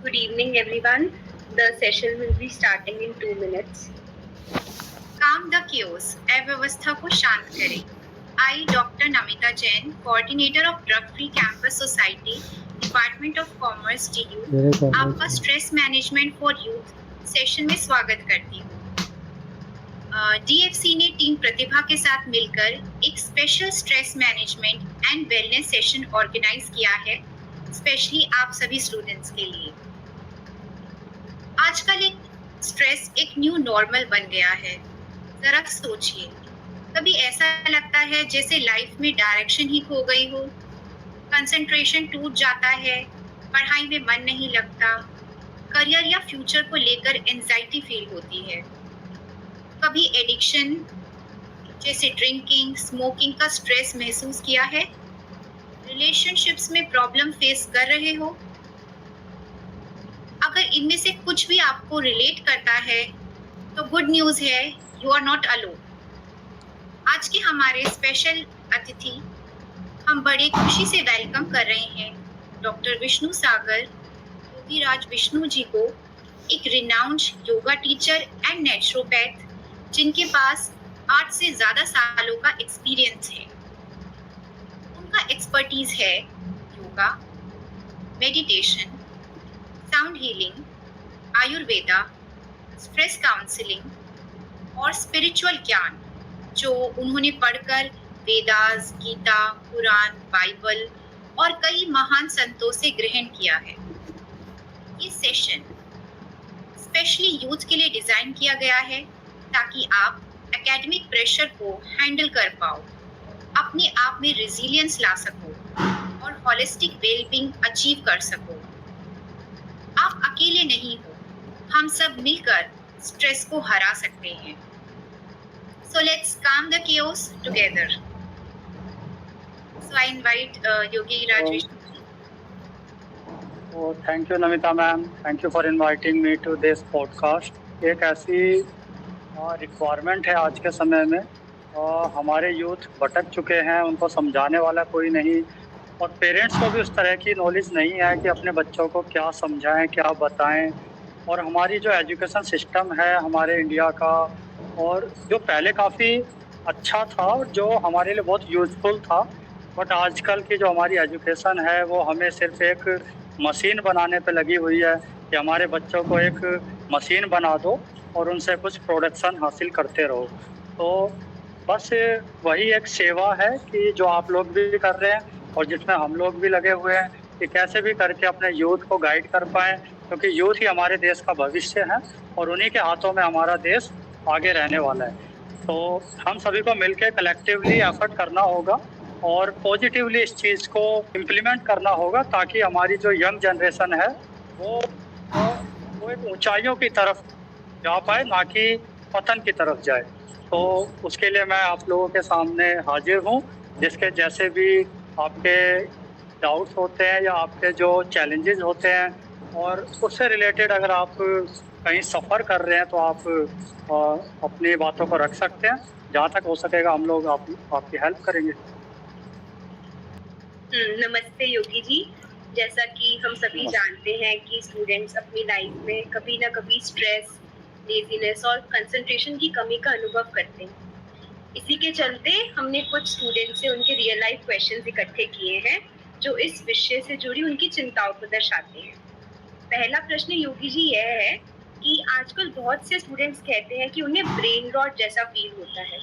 Good evening, everyone. The session will be starting in 2 minutes. Calm the chaos, अव्यवस्था को शांत करें। I doctor Namita Jain, coordinator of drug free campus society, department of commerce DU, आपका stress management for youth session में स्वागत करती हूँ। DFC ने टीम प्रतिभा के साथ मिलकर एक special stress management and wellness session organise किया है, स्पेशली आप सभी स्टूडेंट्स के लिए। आजकल स्ट्रेस एक न्यू नॉर्मल बन गया है। जरा सोचिए, कभी ऐसा लगता है जैसे लाइफ में डायरेक्शन ही खो गई हो, कंसंट्रेशन टूट जाता है, पढ़ाई में मन नहीं लगता, करियर या फ्यूचर को लेकर एंजाइटी फील होती है। कभी एडिक्शन जैसे ड्रिंकिंग, स्मोकिंग का स्ट्रेस महसूस किया है? रिलेशनशिप्स में प्रॉब्लम फेस कर रहे हो? अगर इनमें से कुछ भी आपको रिलेट करता है तो गुड न्यूज़ है, यू आर नॉट अलोन। आज के हमारे स्पेशल अतिथि हम बड़े खुशी से वेलकम कर रहे हैं डॉक्टर विष्णु सागर योगीराज विष्णु जी को, एक renowned yoga teacher and naturopath जिनके पास 8 से ज़्यादा सालों का एक्सपीरियंस है। उनका एक्सपर्टीज है yoga, meditation, sound healing, Ayurveda, stress counselling और स्पिरिचुअल ज्ञान जो उन्होंने पढ़कर वेदास, गीता, कुरान, बाइबल और कई महान संतों से ग्रहण किया है। ये सेशन स्पेशली यूथ के लिए डिजाइन किया गया है ताकि आप एकेडमिक प्रेशर को हैंडल कर पाओ, अपने आप में रेजिलियंस ला सको और होलिस्टिक वेलबींग अचीव कर सको। आप अकेले नहीं हो, हम सब मिलकर स्ट्रेस को हरा सकते हैं। So let's calm the chaos together. So I invite Yogi Raj Vishnu. Thank you Namita ma'am. Thank you for inviting me to this podcast. एक ऐसी रिक्वायरमेंट है आज के समय में, हमारे यूथ भटक चुके हैं, उनको समझाने वाला कोई नहीं और पेरेंट्स को भी उस तरह की नॉलेज नहीं है कि अपने बच्चों को क्या समझाएं, क्या बताएं। और हमारी जो एजुकेशन सिस्टम है हमारे इंडिया का, और जो पहले काफ़ी अच्छा था और जो हमारे लिए बहुत यूज़फुल था, बट आजकल की जो हमारी एजुकेशन है वो हमें सिर्फ एक मशीन बनाने पे लगी हुई है कि हमारे बच्चों को एक मशीन बना दो और उनसे कुछ प्रोडक्शन हासिल करते रहो। तो बस वही एक सेवा है कि जो आप लोग भी कर रहे हैं और जिसमें हम लोग भी लगे हुए हैं कि कैसे भी करके अपने यूथ को गाइड कर पाएँ, क्योंकि यूथ ही हमारे देश का भविष्य है और उन्हीं के हाथों में हमारा देश आगे रहने वाला है। तो हम सभी को मिलकर कलेक्टिवली एफर्ट करना होगा और पॉजिटिवली इस चीज़ को इम्प्लीमेंट करना होगा ताकि हमारी जो यंग जनरेशन है वो एक ऊंचाइयों की तरफ जा पाए, ना कि पतन की तरफ जाए। तो उसके लिए मैं आप लोगों के सामने हाजिर हूँ, जिसके जैसे भी आपके डाउट्स होते हैं या आपके जो चैलेंजेस होते हैं और उससे रिलेटेड अगर आप कहीं सफ़र कर रहे हैं तो आप अपनी बातों को रख सकते हैं। जहाँ तक हो सकेगा हम लोग आपकी हेल्प करेंगे। नमस्ते योगी जी। जैसा कि हम सभी जानते हैं कि स्टूडेंट्स अपनी लाइफ में कभी ना कभी स्ट्रेस, लेजीनेस और कंसंट्रेशन की कमी का अनुभव करते हैं। इसी के चलते हमने कुछ स्टूडेंट से उनके रियल लाइफ क्वेश्चंस इकट्ठे किए हैं जो इस विषय से जुड़ी उनकी चिंताओं को दर्शाते हैं। पहला प्रश्न योगी जी यह है कि आजकल बहुत से स्टूडेंट्स कहते हैं कि उन्हें ब्रेन रॉट जैसा फील होता है,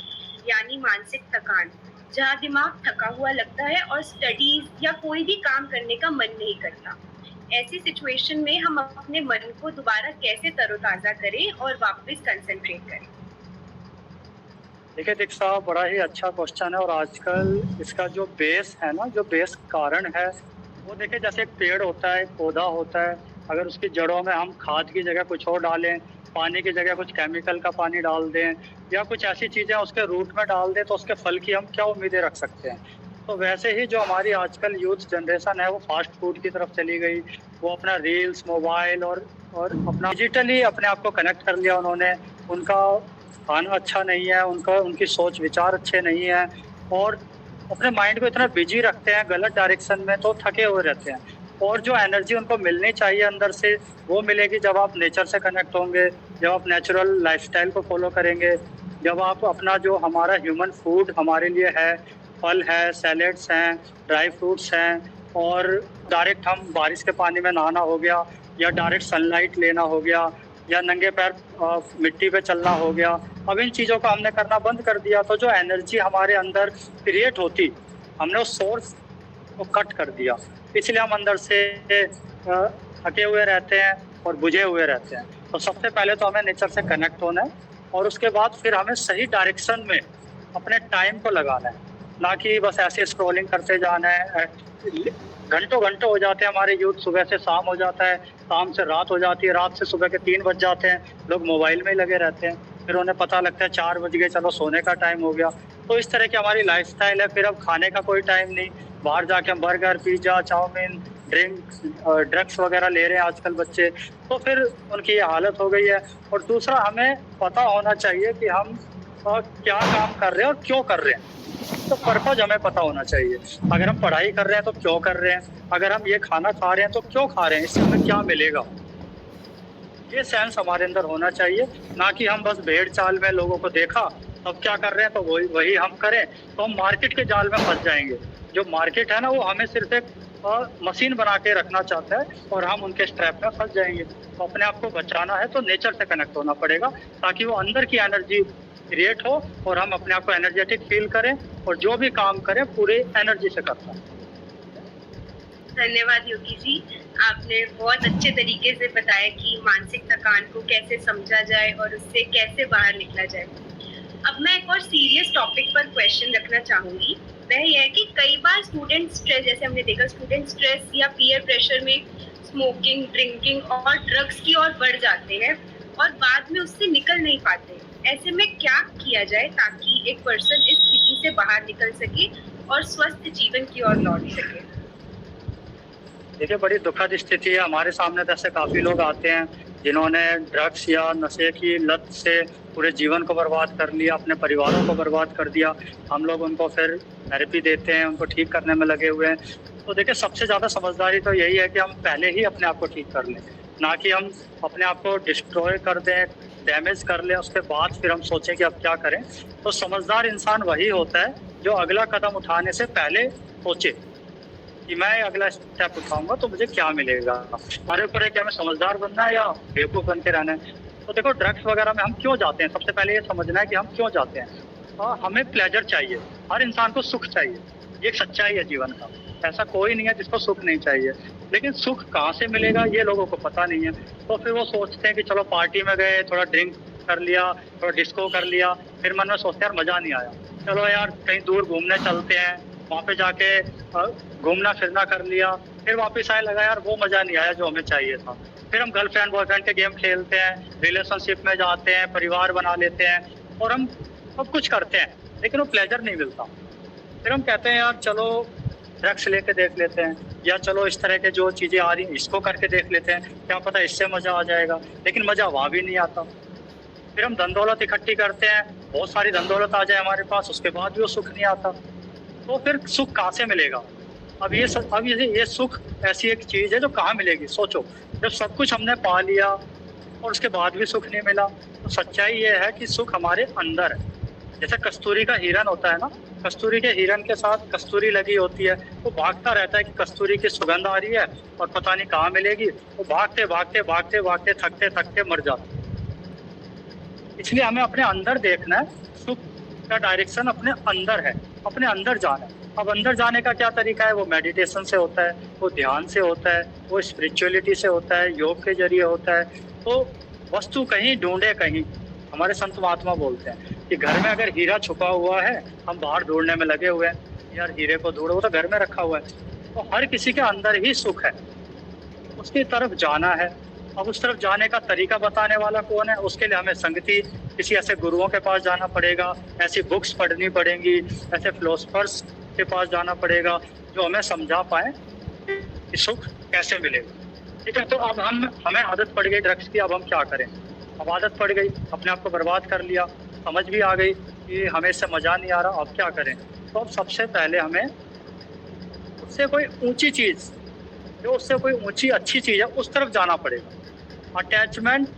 यानी मानसिक थकान, जहाँ दिमाग थका हुआ लगता है और स्टडीज या कोई भी काम करने का मन नहीं करता। ऐसी सिचुएशन में हम अपने मन को दोबारा कैसे तरोताजा करें और वापस कंसंट्रेट करें? देखिए दीक्षा, बड़ा ही अच्छा क्वेश्चन है और आजकल इसका जो बेस है ना, जो बेस कारण है वो देखिए, जैसे एक पेड़ होता है, एक पौधा होता है, अगर उसकी जड़ों में हम खाद की जगह कुछ और डालें, पानी की जगह कुछ केमिकल का पानी डाल दें या कुछ ऐसी चीज़ें उसके रूट में डाल दें तो उसके फल की हम क्या उम्मीदें रख सकते हैं। तो वैसे ही जो हमारी आजकल यूथ जनरेशन है वो फास्ट फूड की तरफ चली गई, वो अपना रील्स, मोबाइल और अपना डिजिटली अपने आप को कनेक्ट कर लिया उन्होंने। उनका खाना अच्छा नहीं है, उनकी सोच विचार अच्छे नहीं हैं और अपने माइंड को इतना बिजी रखते हैं गलत डायरेक्शन में, तो थके हुए रहते हैं। और जो एनर्जी उनको मिलनी चाहिए अंदर से वो मिलेगी जब आप नेचर से कनेक्ट होंगे, जब आप नेचुरल लाइफस्टाइल को फॉलो करेंगे, जब आप अपना जो हमारा ह्यूमन फूड हमारे लिए है, फल है, सैलेड्स हैं, ड्राई फ्रूट्स हैं, और डायरेक्ट हम बारिश के पानी में नहाना हो गया, या डायरेक्ट सनलाइट लेना हो गया, या नंगे पैर मिट्टी पे चलना हो गया। अब इन चीज़ों को हमने करना बंद कर दिया तो जो एनर्जी हमारे अंदर क्रिएट होती, हमने उस सोर्स को कट कर दिया। इसलिए हम अंदर से थके हुए रहते हैं और बुझे हुए रहते हैं। तो सबसे पहले तो हमें नेचर से कनेक्ट होना है, और उसके बाद फिर हमें सही डायरेक्शन में अपने टाइम को लगाना है, ना कि बस ऐसे स्क्रॉलिंग करते जाना है। घंटों घंटों हो जाते हैं हमारे यूथ, सुबह से शाम हो जाता है, शाम से रात हो जाती है, रात से सुबह के 3 बज जाते हैं, लोग मोबाइल में ही लगे रहते हैं। फिर उन्हें पता लगता है 4 बज गए, चलो सोने का टाइम हो गया। तो इस तरह की हमारी लाइफस्टाइल है। फिर अब खाने का कोई टाइम नहीं, बाहर जाके हम बर्गर, पिज़्ज़ा, चाउमीन, ड्रग्स वगैरह ले रहे हैं आजकल बच्चे। तो फिर उनकी ये हालत हो गई है। और दूसरा, हमें पता होना चाहिए कि हम क्या काम कर रहे हैं और क्यों कर रहे हैं। तो पर्पज हमें पता होना चाहिए। अगर हम पढ़ाई कर रहे हैं तो क्यों कर रहे हैं, अगर हम ये खाना खा रहे हैं तो क्यों खा रहे हैं, इससे हमें क्या मिलेगा, ये सेंस हमारे अंदर होना चाहिए। ना कि हम बस भेड़ चाल में लोगों को देखा अब क्या कर रहे हैं तो वही हम करें, तो हम मार्केट के जाल में फंस जाएंगे। जो मार्केट है ना, वो हमें सिर्फ एक मशीन बना के रखना चाहता है और हम उनके स्ट्रैप में फंस जाएंगे। तो अपने आप को बचाना है तो नेचर से कनेक्ट होना पड़ेगा, ताकि वो अंदर की एनर्जी क्रिएट हो और हम अपने आप को एनर्जेटिक फील करें और जो भी काम करें पूरे एनर्जी से करते हैं। धन्यवाद योगी जी, आपने बहुत अच्छे तरीके से बताया कि मानसिक थकान को कैसे समझा जाए और उससे कैसे बाहर निकला जाए। अब मैं एक और सीरियस टॉपिक पर क्वेश्चन रखना चाहूंगी। वह यह है कि कई बार स्टूडेंट स्ट्रेस, जैसे हमने देखा, स्टूडेंट स्ट्रेस या पीयर प्रेशर में स्मोकिंग, ड्रिंकिंग और ड्रग्स की ओर बढ़ जाते हैं और बाद में उससे निकल नहीं पाते। ऐसे में क्या किया जाए ताकि एक पर्सन इस स्थिति से बाहर निकल सके और स्वस्थ जीवन की ओर लौट सके? देखिए, बड़ी दुखद स्थिति है। हमारे सामने तो ऐसे काफ़ी लोग आते हैं जिन्होंने ड्रग्स या नशे की लत से पूरे जीवन को बर्बाद कर लिया, अपने परिवारों को बर्बाद कर दिया। हम लोग उनको फिर थेरेपी देते हैं, उनको ठीक करने में लगे हुए हैं। तो देखिए, सबसे ज़्यादा समझदारी तो यही है कि हम पहले ही अपने आप को ठीक कर लें, ना कि हम अपने आप को डिस्ट्रॉय कर दें, डैमेज कर लें, उसके बाद फिर हम सोचें कि अब क्या करें। तो समझदार इंसान वही होता है जो अगला कदम उठाने से पहले सोचे कि मैं अगला स्टेप उठाऊंगा तो मुझे क्या मिलेगा। हमारे ऊपर है कि हमें समझदार बनना है या बेवकूफ़ बन के रहना है। तो देखो, ड्रग्स वगैरह में हम क्यों जाते हैं, सबसे पहले ये समझना है कि हम क्यों जाते हैं। हमें प्लेजर चाहिए, हर इंसान को सुख चाहिए, ये एक सच्चाई है जीवन का। ऐसा कोई नहीं है जिसको सुख नहीं चाहिए, लेकिन सुख कहाँ से मिलेगा ये लोगों को पता नहीं है। तो फिर वो सोचते हैं कि चलो पार्टी में गए, थोड़ा ड्रिंक कर लिया, थोड़ा डिस्को कर लिया, फिर मन में सोचते हैं यार मज़ा नहीं आया, चलो यार कहीं दूर घूमने चलते हैं, वहाँ पे जाके घूमना फिरना कर लिया, फिर वापस आए, लगा यार वो मज़ा नहीं आया जो हमें चाहिए था। फिर हम गर्लफ्रेंड बॉयफ्रेंड के गेम खेलते हैं, रिलेशनशिप में जाते हैं, परिवार बना लेते हैं और हम सब कुछ करते हैं, लेकिन वो प्लेजर नहीं मिलता। फिर हम कहते हैं यार चलो ड्रग्स लेके देख लेते हैं, या चलो इस तरह के जो चीज़ें आ रही हैं इसको करके देख लेते हैं, क्या पता इससे मज़ा आ जाएगा, लेकिन मज़ा वहाँ भी नहीं आता। फिर हम धन दौलत इकट्ठी करते हैं, बहुत सारी धन दौलत आ जाए हमारे पास, उसके बाद भी वो सुख नहीं आता। तो फिर सुख कहाँ से मिलेगा? अब ये सुख ऐसी एक चीज़ है जो कहाँ मिलेगी। सोचो, जब सब कुछ हमने पा लिया और उसके बाद भी सुख नहीं मिला, तो सच्चाई ये है कि सुख हमारे अंदर है। जैसे कस्तूरी का हिरन होता है ना, कस्तूरी के हिरन के साथ कस्तूरी लगी होती है, वो भागता रहता है कि कस्तूरी की सुगंध आ रही है और पता नहीं कहाँ मिलेगी। वो भागते भागते भागते भागते थकते थकते मर जाते। इसलिए हमें अपने अंदर देखना है, सुख का डायरेक्शन अपने अंदर है, अपने अंदर जाना है। अब अंदर जाने का क्या तरीका है? वो मेडिटेशन से होता है, वो ध्यान से होता है, वो स्पिरिचुअलिटी से होता है, योग के जरिए होता है। तो वस्तु कहीं ढूंढे कहीं, हमारे संत महात्मा बोलते हैं कि घर में अगर हीरा छुपा हुआ है, हम बाहर ढूंढने में लगे हुए हैं, यार हीरे को ढूंढो, वो तो घर में रखा हुआ है। तो हर किसी के अंदर ही सुख है, उसकी तरफ जाना है। अब उस तरफ जाने का तरीका बताने वाला कौन है? उसके लिए हमें संगति, किसी ऐसे गुरुओं के पास जाना पड़ेगा, ऐसी बुक्स पढ़नी पड़ेंगी, ऐसे फिलोसफर्स के पास जाना पड़ेगा जो हमें समझा पाए कि सुख कैसे मिलेगा। ठीक है, तो अब हमें आदत पड़ गई ड्रग्स की, अब हम क्या करें? अब आदत पड़ गई, अपने आप को बर्बाद कर लिया, समझ भी आ गई कि हमें इससे मज़ा नहीं आ रहा, अब क्या करें? तो अब सबसे पहले हमें उससे कोई ऊंची चीज़ जो उससे कोई ऊंची अच्छी चीज़ है उस तरफ जाना पड़ेगा। Attachment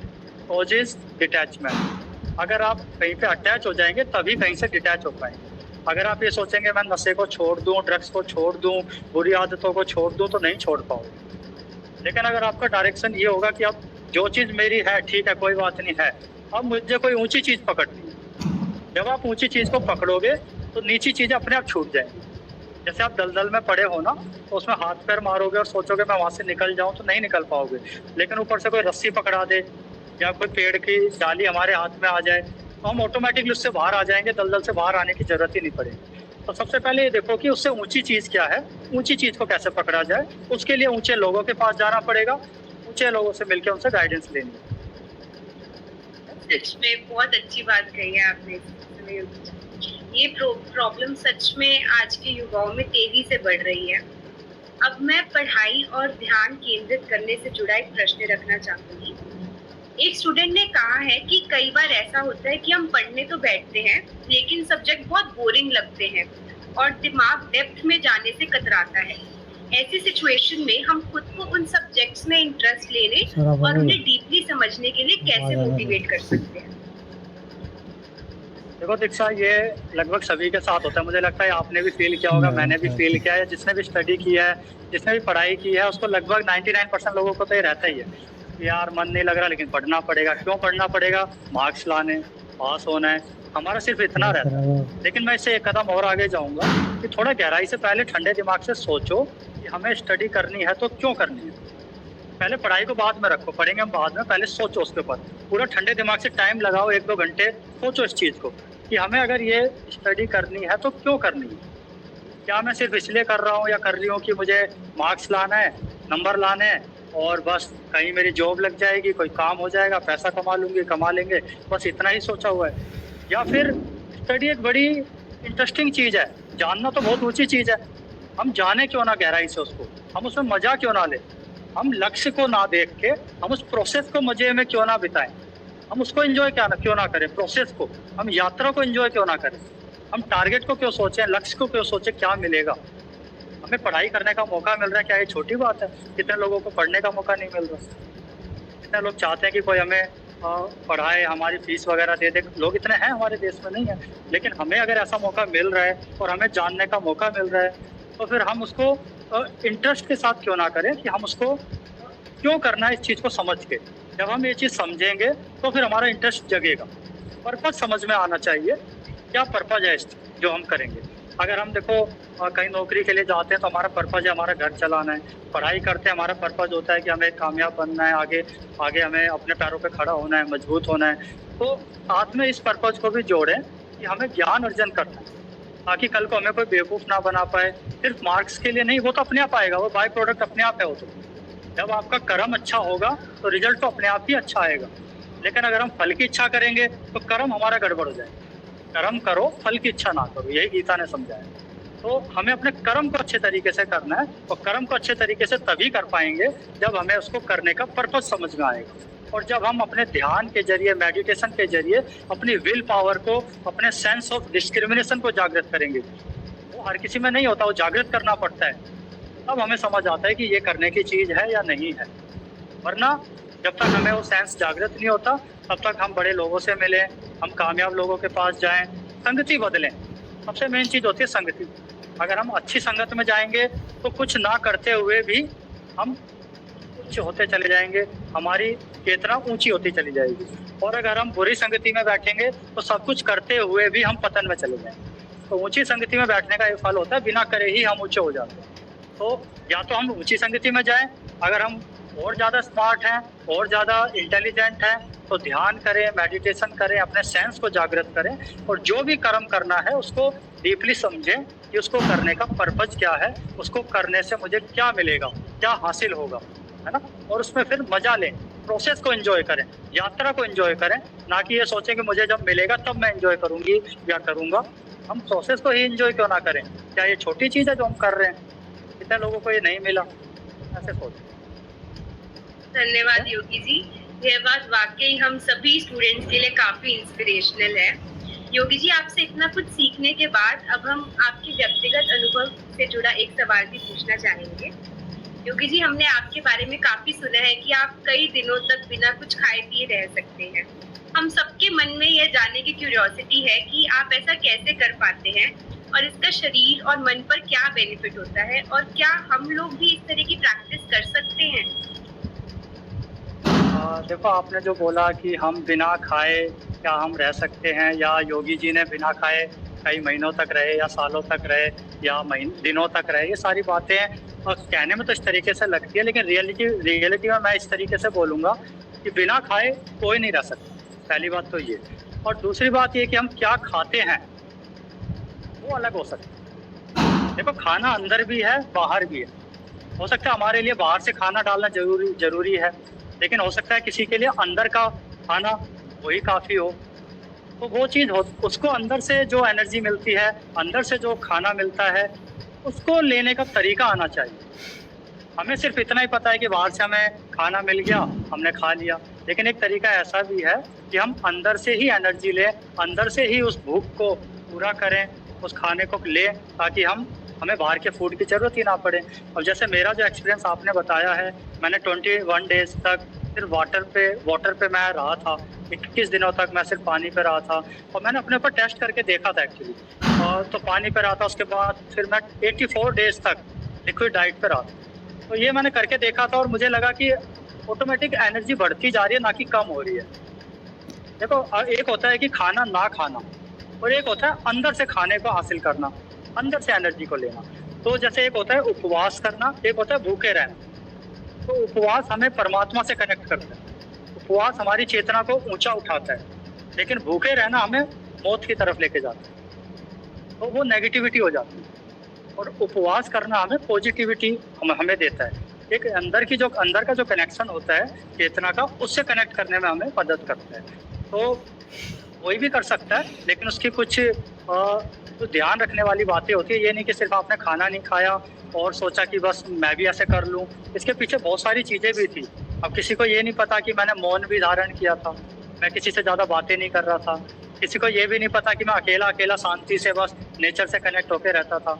causes detachment. अगर आप कहीं पे अटैच हो जाएंगे तभी कहीं से डिटैच हो पाएंगे। अगर आप ये सोचेंगे मैं नशे को छोड़ दूं, ड्रग्स को छोड़ दूं, बुरी आदतों को छोड़ दूं, तो नहीं छोड़ पाओगे। लेकिन अगर आपका डायरेक्शन ये होगा कि अब जो चीज़ मेरी है ठीक है, कोई बात नहीं है, अब मुझे कोई ऊंची चीज़ पकड़नी है। जब आप ऊंची चीज़ को पकड़ोगे तो नीची चीज़ें अपने आप छूट जाएंगी। जैसे आप दलदल में पड़े हो ना, तो उसमें हाथ पैर मारोगे और सोचोगे मैं वहाँ से निकल जाऊँ, तो नहीं निकल पाओगे। लेकिन ऊपर से कोई रस्सी पकड़ा दे या कोई पेड़ की डाली हमारे हाथ में आ जाए तो हम ऑटोमेटिकली उससे बाहर आ जाएंगे, दलदल से बाहर आने की जरूरत ही नहीं पड़ेगी। तो सबसे पहले ये देखो कि उससे ऊंची चीज़ क्या है, ऊंची चीज़ को कैसे पकड़ा जाए। उसके लिए ऊंचे लोगों के पास जाना पड़ेगा, ऊंचे लोगों से मिलकर उनसे गाइडेंस लेनी है। सच में बहुत अच्छी बात कही है आपने। ये प्रॉब्लम सच में आज के युवाओं में तेजी से बढ़ रही है। अब मैं पढ़ाई और ध्यान केंद्रित करने से जुड़ा एक प्रश्न रखना चाहूंगी। एक स्टूडेंट ने कहा है कि कई बार ऐसा होता है कि हम पढ़ने तो बैठते हैं लेकिन सब्जेक्ट बहुत बोरिंग लगते हैं और दिमाग डेप्थ में जाने से कतराता है। ऐसी सिचुएशन में हम खुद को उन सब्जेक्ट्स में इंटरेस्ट लेने और उन्हें डीपली समझने के लिए कैसे मोटिवेट कर सकते हैं? देखो दीक्षा, ये लगभग सभी के साथ होता है। मुझे लगता है आपने भी फील किया होगा, मैंने भी फील किया है, जिसने भी स्टडी किया है, जिसने भी पढ़ाई की है, उसको लगभग 99% लोगों को तो ये रहता ही है कि यार मन नहीं लग रहा लेकिन पढ़ना पड़ेगा। क्यों पढ़ना पड़ेगा? मार्क्स लाने, पास होना है, हमारा सिर्फ इतना रहता है। लेकिन मैं इससे एक कदम और आगे जाऊंगा कि थोड़ा गहराई से पहले ठंडे दिमाग से सोचो कि हमें स्टडी करनी है तो क्यों करनी है। पहले पढ़ाई को बाद में रखो, पढ़ेंगे हम बाद में, पहले सोचो उसके ऊपर। पूरा ठंडे दिमाग से टाइम लगाओ, 1-2 घंटे सोचो इस चीज़ को कि हमें अगर ये स्टडी करनी है तो क्यों करनी है। क्या मैं सिर्फ इसलिए कर रहा हूँ या कर रही हूँ कि मुझे मार्क्स लाना है, नंबर लाने हैं और बस कहीं मेरी जॉब लग जाएगी, कोई काम हो जाएगा, पैसा कमा लेंगे, बस इतना ही सोचा हुआ है। या फिर स्टडी एक बड़ी इंटरेस्टिंग चीज़ है, जानना तो बहुत ऊँची चीज़ है, हम जाने क्यों ना गहराई से उसको, हम उसमें मज़ा क्यों ना लें, हम लक्ष्य को ना देख के हम उस प्रोसेस को मज़े में क्यों ना बिताएं, हम उसको एंजॉय क्यों ना करें, प्रोसेस को, हम यात्रा को एंजॉय क्यों ना करें, हम टारगेट को क्यों सोचें, लक्ष्य को क्यों सोचें, क्या मिलेगा। हमें पढ़ाई करने का मौका मिल रहा है, क्या ये छोटी बात है? कितने लोगों को पढ़ने का मौका नहीं मिल रहा, कितने लोग चाहते हैं कि कोई हमें पढ़ाए, हमारी फीस वगैरह दे दे। लोग इतने हैं हमारे देश में, नहीं है, लेकिन हमें अगर ऐसा मौका मिल रहा है और हमें जानने का मौका मिल रहा है तो फिर हम उसको इंटरेस्ट के साथ क्यों ना करें कि हम उसको क्यों करना है इस चीज़ को समझ के। जब हम ये चीज़ समझेंगे तो फिर हमारा इंटरेस्ट जगेगा। पर्पज़ समझ में आना चाहिए, क्या पर्पज़ है इस जो हम करेंगे। अगर हम देखो कहीं नौकरी के लिए जाते हैं तो हमारा पर्पज़ है हमारा घर चलाना है, पढ़ाई करते हैं हमारा पर्पज़ होता है कि हमें कामयाब बनना है, आगे हमें अपने पैरों पे खड़ा होना है, मजबूत होना है। तो साथ में इस पर्पज़ को भी जोड़ें कि हमें ज्ञान अर्जन करना है ताकि कल को हमें कोई बेवकूफ़ ना बना पाए। सिर्फ मार्क्स के लिए नहीं, वो तो अपने आप आएगा, वो बाय प्रोडक्ट अपने आप है। वो तो जब आपका कर्म अच्छा होगा तो रिजल्ट तो अपने आप ही अच्छा आएगा। लेकिन अगर हम फल की इच्छा करेंगे तो कर्म हमारा गड़बड़ हो जाएगा। कर्म करो, फल की इच्छा ना करो, यही गीता ने समझाया। तो हमें अपने कर्म को अच्छे तरीके से करना है और कर्म को अच्छे तरीके से तभी कर पाएंगे जब हमें उसको करने का पर्पस समझ में आएगा। और जब हम अपने ध्यान के जरिए, मेडिटेशन के जरिए अपनी विल पावर को, अपने सेंस ऑफ डिस्क्रिमिनेशन को जागृत करेंगे, वो हर किसी में नहीं होता, वो जागृत करना पड़ता है, तब हमें समझ आता है कि ये करने की चीज़ है या नहीं है। वरना जब तक हमें वो सेंस जागृत नहीं होता तब तक हम बड़े लोगों से मिलें, हम कामयाब लोगों के पास जाएं, संगति बदलें। सबसे मेन चीज़ होती है संगति। अगर हम अच्छी संगत में जाएंगे तो कुछ ना करते हुए भी हम उच्च होते चले जाएंगे, हमारी चेतना ऊंची होती चली जाएगी। और अगर हम बुरी संगति में बैठेंगे तो सब कुछ करते हुए भी हम पतन में चले जाएंगे। तो ऊंची संगति में बैठने का ये फल होता है, बिना करे ही हम ऊंचे हो जाते हैं। तो या तो हम ऊंची संगति में जाएं, अगर हम और ज़्यादा स्मार्ट हैं, और ज़्यादा इंटेलिजेंट हैं तो ध्यान करें, मेडिटेशन करें, अपने सेंस को जागृत करें और जो भी कर्म करना है उसको डीपली समझें कि उसको करने का पर्पज क्या है, उसको करने से मुझे क्या मिलेगा, क्या हासिल होगा, है ना। और उसमें फिर मजा लें, प्रोसेस को एंजॉय करें, यात्रा को एंजॉय करें, ना कि ये सोचें कि मुझे जब मिलेगा तब मैं एंजॉय करूँगी या करूँगा। हम प्रोसेस को ही एंजॉय क्यों ना करें? क्या ये छोटी चीज़ है जो हम कर रहे हैं? कितने लोगों को ये नहीं मिला, ऐसे सोचें। धन्यवाद योगी जी, यह बात वाकई हम सभी स्टूडेंट्स के लिए काफी इंस्पिरेशनल है। योगी जी, आपसे इतना कुछ सीखने के बाद अब हम आपके व्यक्तिगत अनुभव से जुड़ा एक सवाल भी पूछना चाहेंगे। योगी जी, हमने आपके बारे में काफी सुना है कि आप कई दिनों तक बिना कुछ खाए पिए रह सकते हैं। हम सबके मन में यह जानने की क्यूरियोसिटी है कि आप ऐसा कैसे कर पाते हैं और इसका शरीर और मन पर क्या बेनिफिट होता है, और क्या हम लोग भी इस तरह की प्रैक्टिस कर सकते हैं? देखो, आपने जो बोला कि हम बिना खाए क्या हम रह सकते हैं, या योगी जी ने बिना खाए कई महीनों तक रहे या सालों तक रहे या दिनों तक रहे, ये सारी बातें और कहने में तो इस तरीके से लगती है, लेकिन रियलिटी में मैं इस तरीके से बोलूँगा कि बिना खाए कोई नहीं रह सकता। पहली बात तो ये, और दूसरी बात ये कि हम क्या खाते हैं वो अलग हो सकता है। देखो, खाना अंदर भी है, बाहर भी है। हो सकता है हमारे लिए बाहर से खाना डालना जरूरी है, लेकिन हो सकता है किसी के लिए अंदर का खाना वही काफ़ी हो। तो वो चीज़ हो, उसको अंदर से जो एनर्जी मिलती है, अंदर से जो खाना मिलता है, उसको लेने का तरीका आना चाहिए। हमें सिर्फ इतना ही पता है कि बाहर से हमें खाना मिल गया, हमने खा लिया, लेकिन एक तरीका ऐसा भी है कि हम अंदर से ही एनर्जी लें, अंदर से ही उस भूख को पूरा करें, उस खाने को लें, ताकि हमें बाहर के फूड की ज़रूरत ही ना पड़े। अब जैसे मेरा जो एक्सपीरियंस आपने बताया है, मैंने 21 डेज़ तक सिर्फ वाटर पे मैं रहा था। 21 दिनों तक मैं सिर्फ पानी पे रहा था, और मैंने अपने ऊपर टेस्ट करके देखा था एक्चुअली। और तो पानी पे रहा था, उसके बाद फिर मैं 84 डेज़ तक लिक्विड डाइट पे रहा था। तो ये मैंने करके देखा था, और मुझे लगा कि ऑटोमेटिक एनर्जी बढ़ती जा रही है, ना कि कम हो रही है। देखो, एक होता है कि खाना ना खाना, और एक होता है अंदर से खाने को हासिल करना, अंदर से एनर्जी को लेना। तो जैसे एक होता है उपवास करना, एक होता है भूखे रहना। तो उपवास हमें परमात्मा से कनेक्ट करता है, उपवास हमारी चेतना को ऊंचा उठाता है, लेकिन भूखे रहना हमें मौत की तरफ लेके जाता है। तो वो नेगेटिविटी हो जाती है, और उपवास करना हमें पॉजिटिविटी हमें देता है। एक अंदर का जो कनेक्शन होता है चेतना का, उससे कनेक्ट करने में हमें मदद करता है। तो कोई भी कर सकता है, लेकिन उसकी कुछ तो ध्यान रखने वाली बातें होती है। ये नहीं कि सिर्फ आपने खाना नहीं खाया और सोचा कि बस मैं भी ऐसे कर लूँ। इसके पीछे बहुत सारी चीज़ें भी थी। अब किसी को ये नहीं पता कि मैंने मौन भी धारण किया था, मैं किसी से ज़्यादा बातें नहीं कर रहा था। किसी को ये भी नहीं पता कि मैं अकेला शांति से बस नेचर से कनेक्ट होकर रहता था,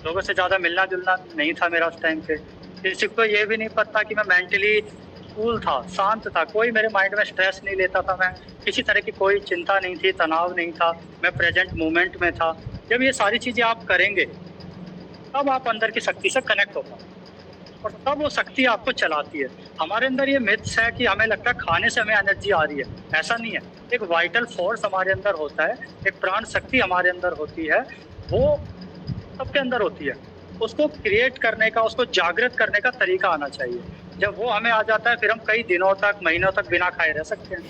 लोगों से ज़्यादा मिलना जुलना नहीं था मेरा उस टाइम पे। किसी को ये भी नहीं पता कि मैं मेंटली कूल था, शांत था, कोई मेरे माइंड में स्ट्रेस नहीं लेता था, मैं किसी तरह की कोई चिंता नहीं थी, तनाव नहीं था, मैं प्रेजेंट मोमेंट में था। जब ये सारी चीज़ें आप करेंगे, तब आप अंदर की शक्ति से कनेक्ट हो पाओगे, और तब वो शक्ति आपको चलाती है। हमारे अंदर ये मिथ्स है कि हमें लगता है खाने से हमें एनर्जी आ रही है, ऐसा नहीं है। एक वाइटल फोर्स हमारे अंदर होता है, एक प्राण शक्ति हमारे अंदर होती है, वो सबके अंदर होती है। उसको क्रिएट करने का, उसको जागृत करने का तरीका आना चाहिए। जब वो हमें आ जाता है, फिर हम कई दिनों तक, महीनों तक बिना खाए रह सकते हैं,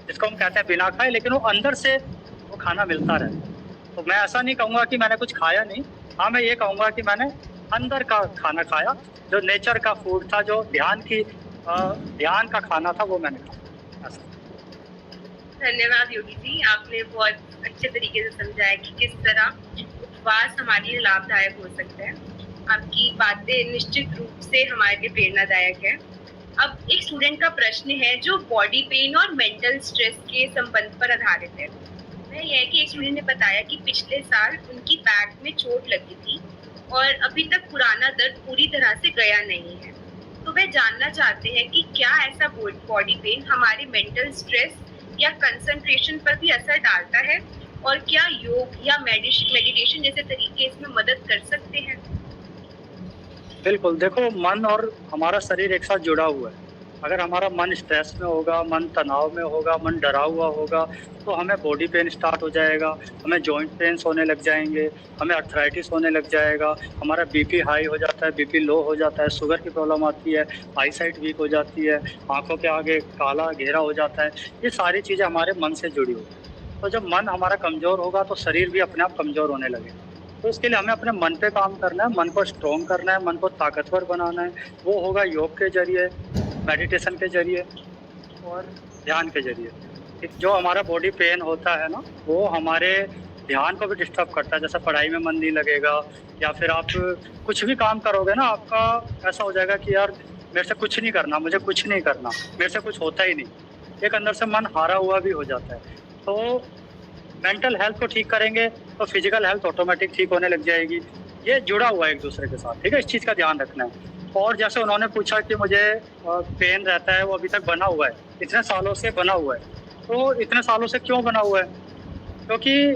जिसको हम कहते हैं बिना खाए, लेकिन वो अंदर से वो खाना मिलता रहे। तो मैं ऐसा नहीं कहूँगा कि मैंने कुछ खाया नहीं, हाँ मैं ये कहूँगा कि मैंने अंदर का खाना खाया, जो नेचर का फूड था, जो ध्यान का खाना था, वो मैंने खाया। धन्यवाद योगी जी, आपने बहुत अच्छे तरीके से समझाया कि किस तरह उपवास हमारे लिए लाभदायक हो सकता है। आपकी बातें निश्चित रूप से हमारे लिए प्रेरणादायक है। अब एक स्टूडेंट का प्रश्न है जो बॉडी पेन और मेंटल स्ट्रेस के संबंध पर आधारित है। वह यह है कि एक स्टूडेंट ने बताया कि पिछले साल उनकी बैक में चोट लगी थी और अभी तक पुराना दर्द पूरी तरह से गया नहीं है। तो वह जानना चाहते हैं कि क्या ऐसा बॉडी पेन हमारे मेंटल स्ट्रेस या कंसंट्रेशन पर भी असर डालता है, और क्या योग या मेडिटेशन जैसे तरीके इसमें मदद कर सकते हैं? बिल्कुल, देखो, मन और हमारा शरीर एक साथ जुड़ा हुआ है। अगर हमारा मन स्ट्रेस में होगा, मन तनाव में होगा, मन डरा हुआ होगा, तो हमें बॉडी पेन स्टार्ट हो जाएगा, हमें जॉइंट पेन्स होने लग जाएंगे, हमें अर्थराइटिस होने लग जाएगा, हमारा बीपी हाई हो जाता है, बीपी लो हो जाता है, शुगर की प्रॉब्लम आती है, आई साइट वीक हो जाती है, आंखों के आगे काला घेरा हो जाता है। ये सारी चीज़ें हमारे मन से जुड़ी हुई हैं। तो जब मन हमारा कमज़ोर होगा, तो शरीर भी अपने आप कमज़ोर होने लगेगा। तो इसके लिए हमें अपने मन पे काम करना है, मन को स्ट्रॉन्ग करना है, मन को ताकतवर बनाना है। वो होगा योग के जरिए, मेडिटेशन के जरिए और ध्यान के जरिए। जो हमारा बॉडी पेन होता है ना, वो हमारे ध्यान को भी डिस्टर्ब करता है। जैसे पढ़ाई में मन नहीं लगेगा, या फिर आप कुछ भी काम करोगे ना, आपका ऐसा हो जाएगा कि यार मेरे से कुछ नहीं करना, मुझे कुछ नहीं करना, मेरे से कुछ होता ही नहीं। एक अंदर से मन हारा हुआ भी हो जाता है। तो मेंटल हेल्थ को ठीक करेंगे तो फिजिकल हेल्थ ऑटोमेटिक ठीक होने लग जाएगी। ये जुड़ा हुआ है एक दूसरे के साथ, ठीक है? इस चीज़ का ध्यान रखना है। और जैसे उन्होंने पूछा कि मुझे पेन रहता है, वो अभी तक बना हुआ है, इतने सालों से बना हुआ है। तो इतने सालों से क्यों बना हुआ है? क्योंकि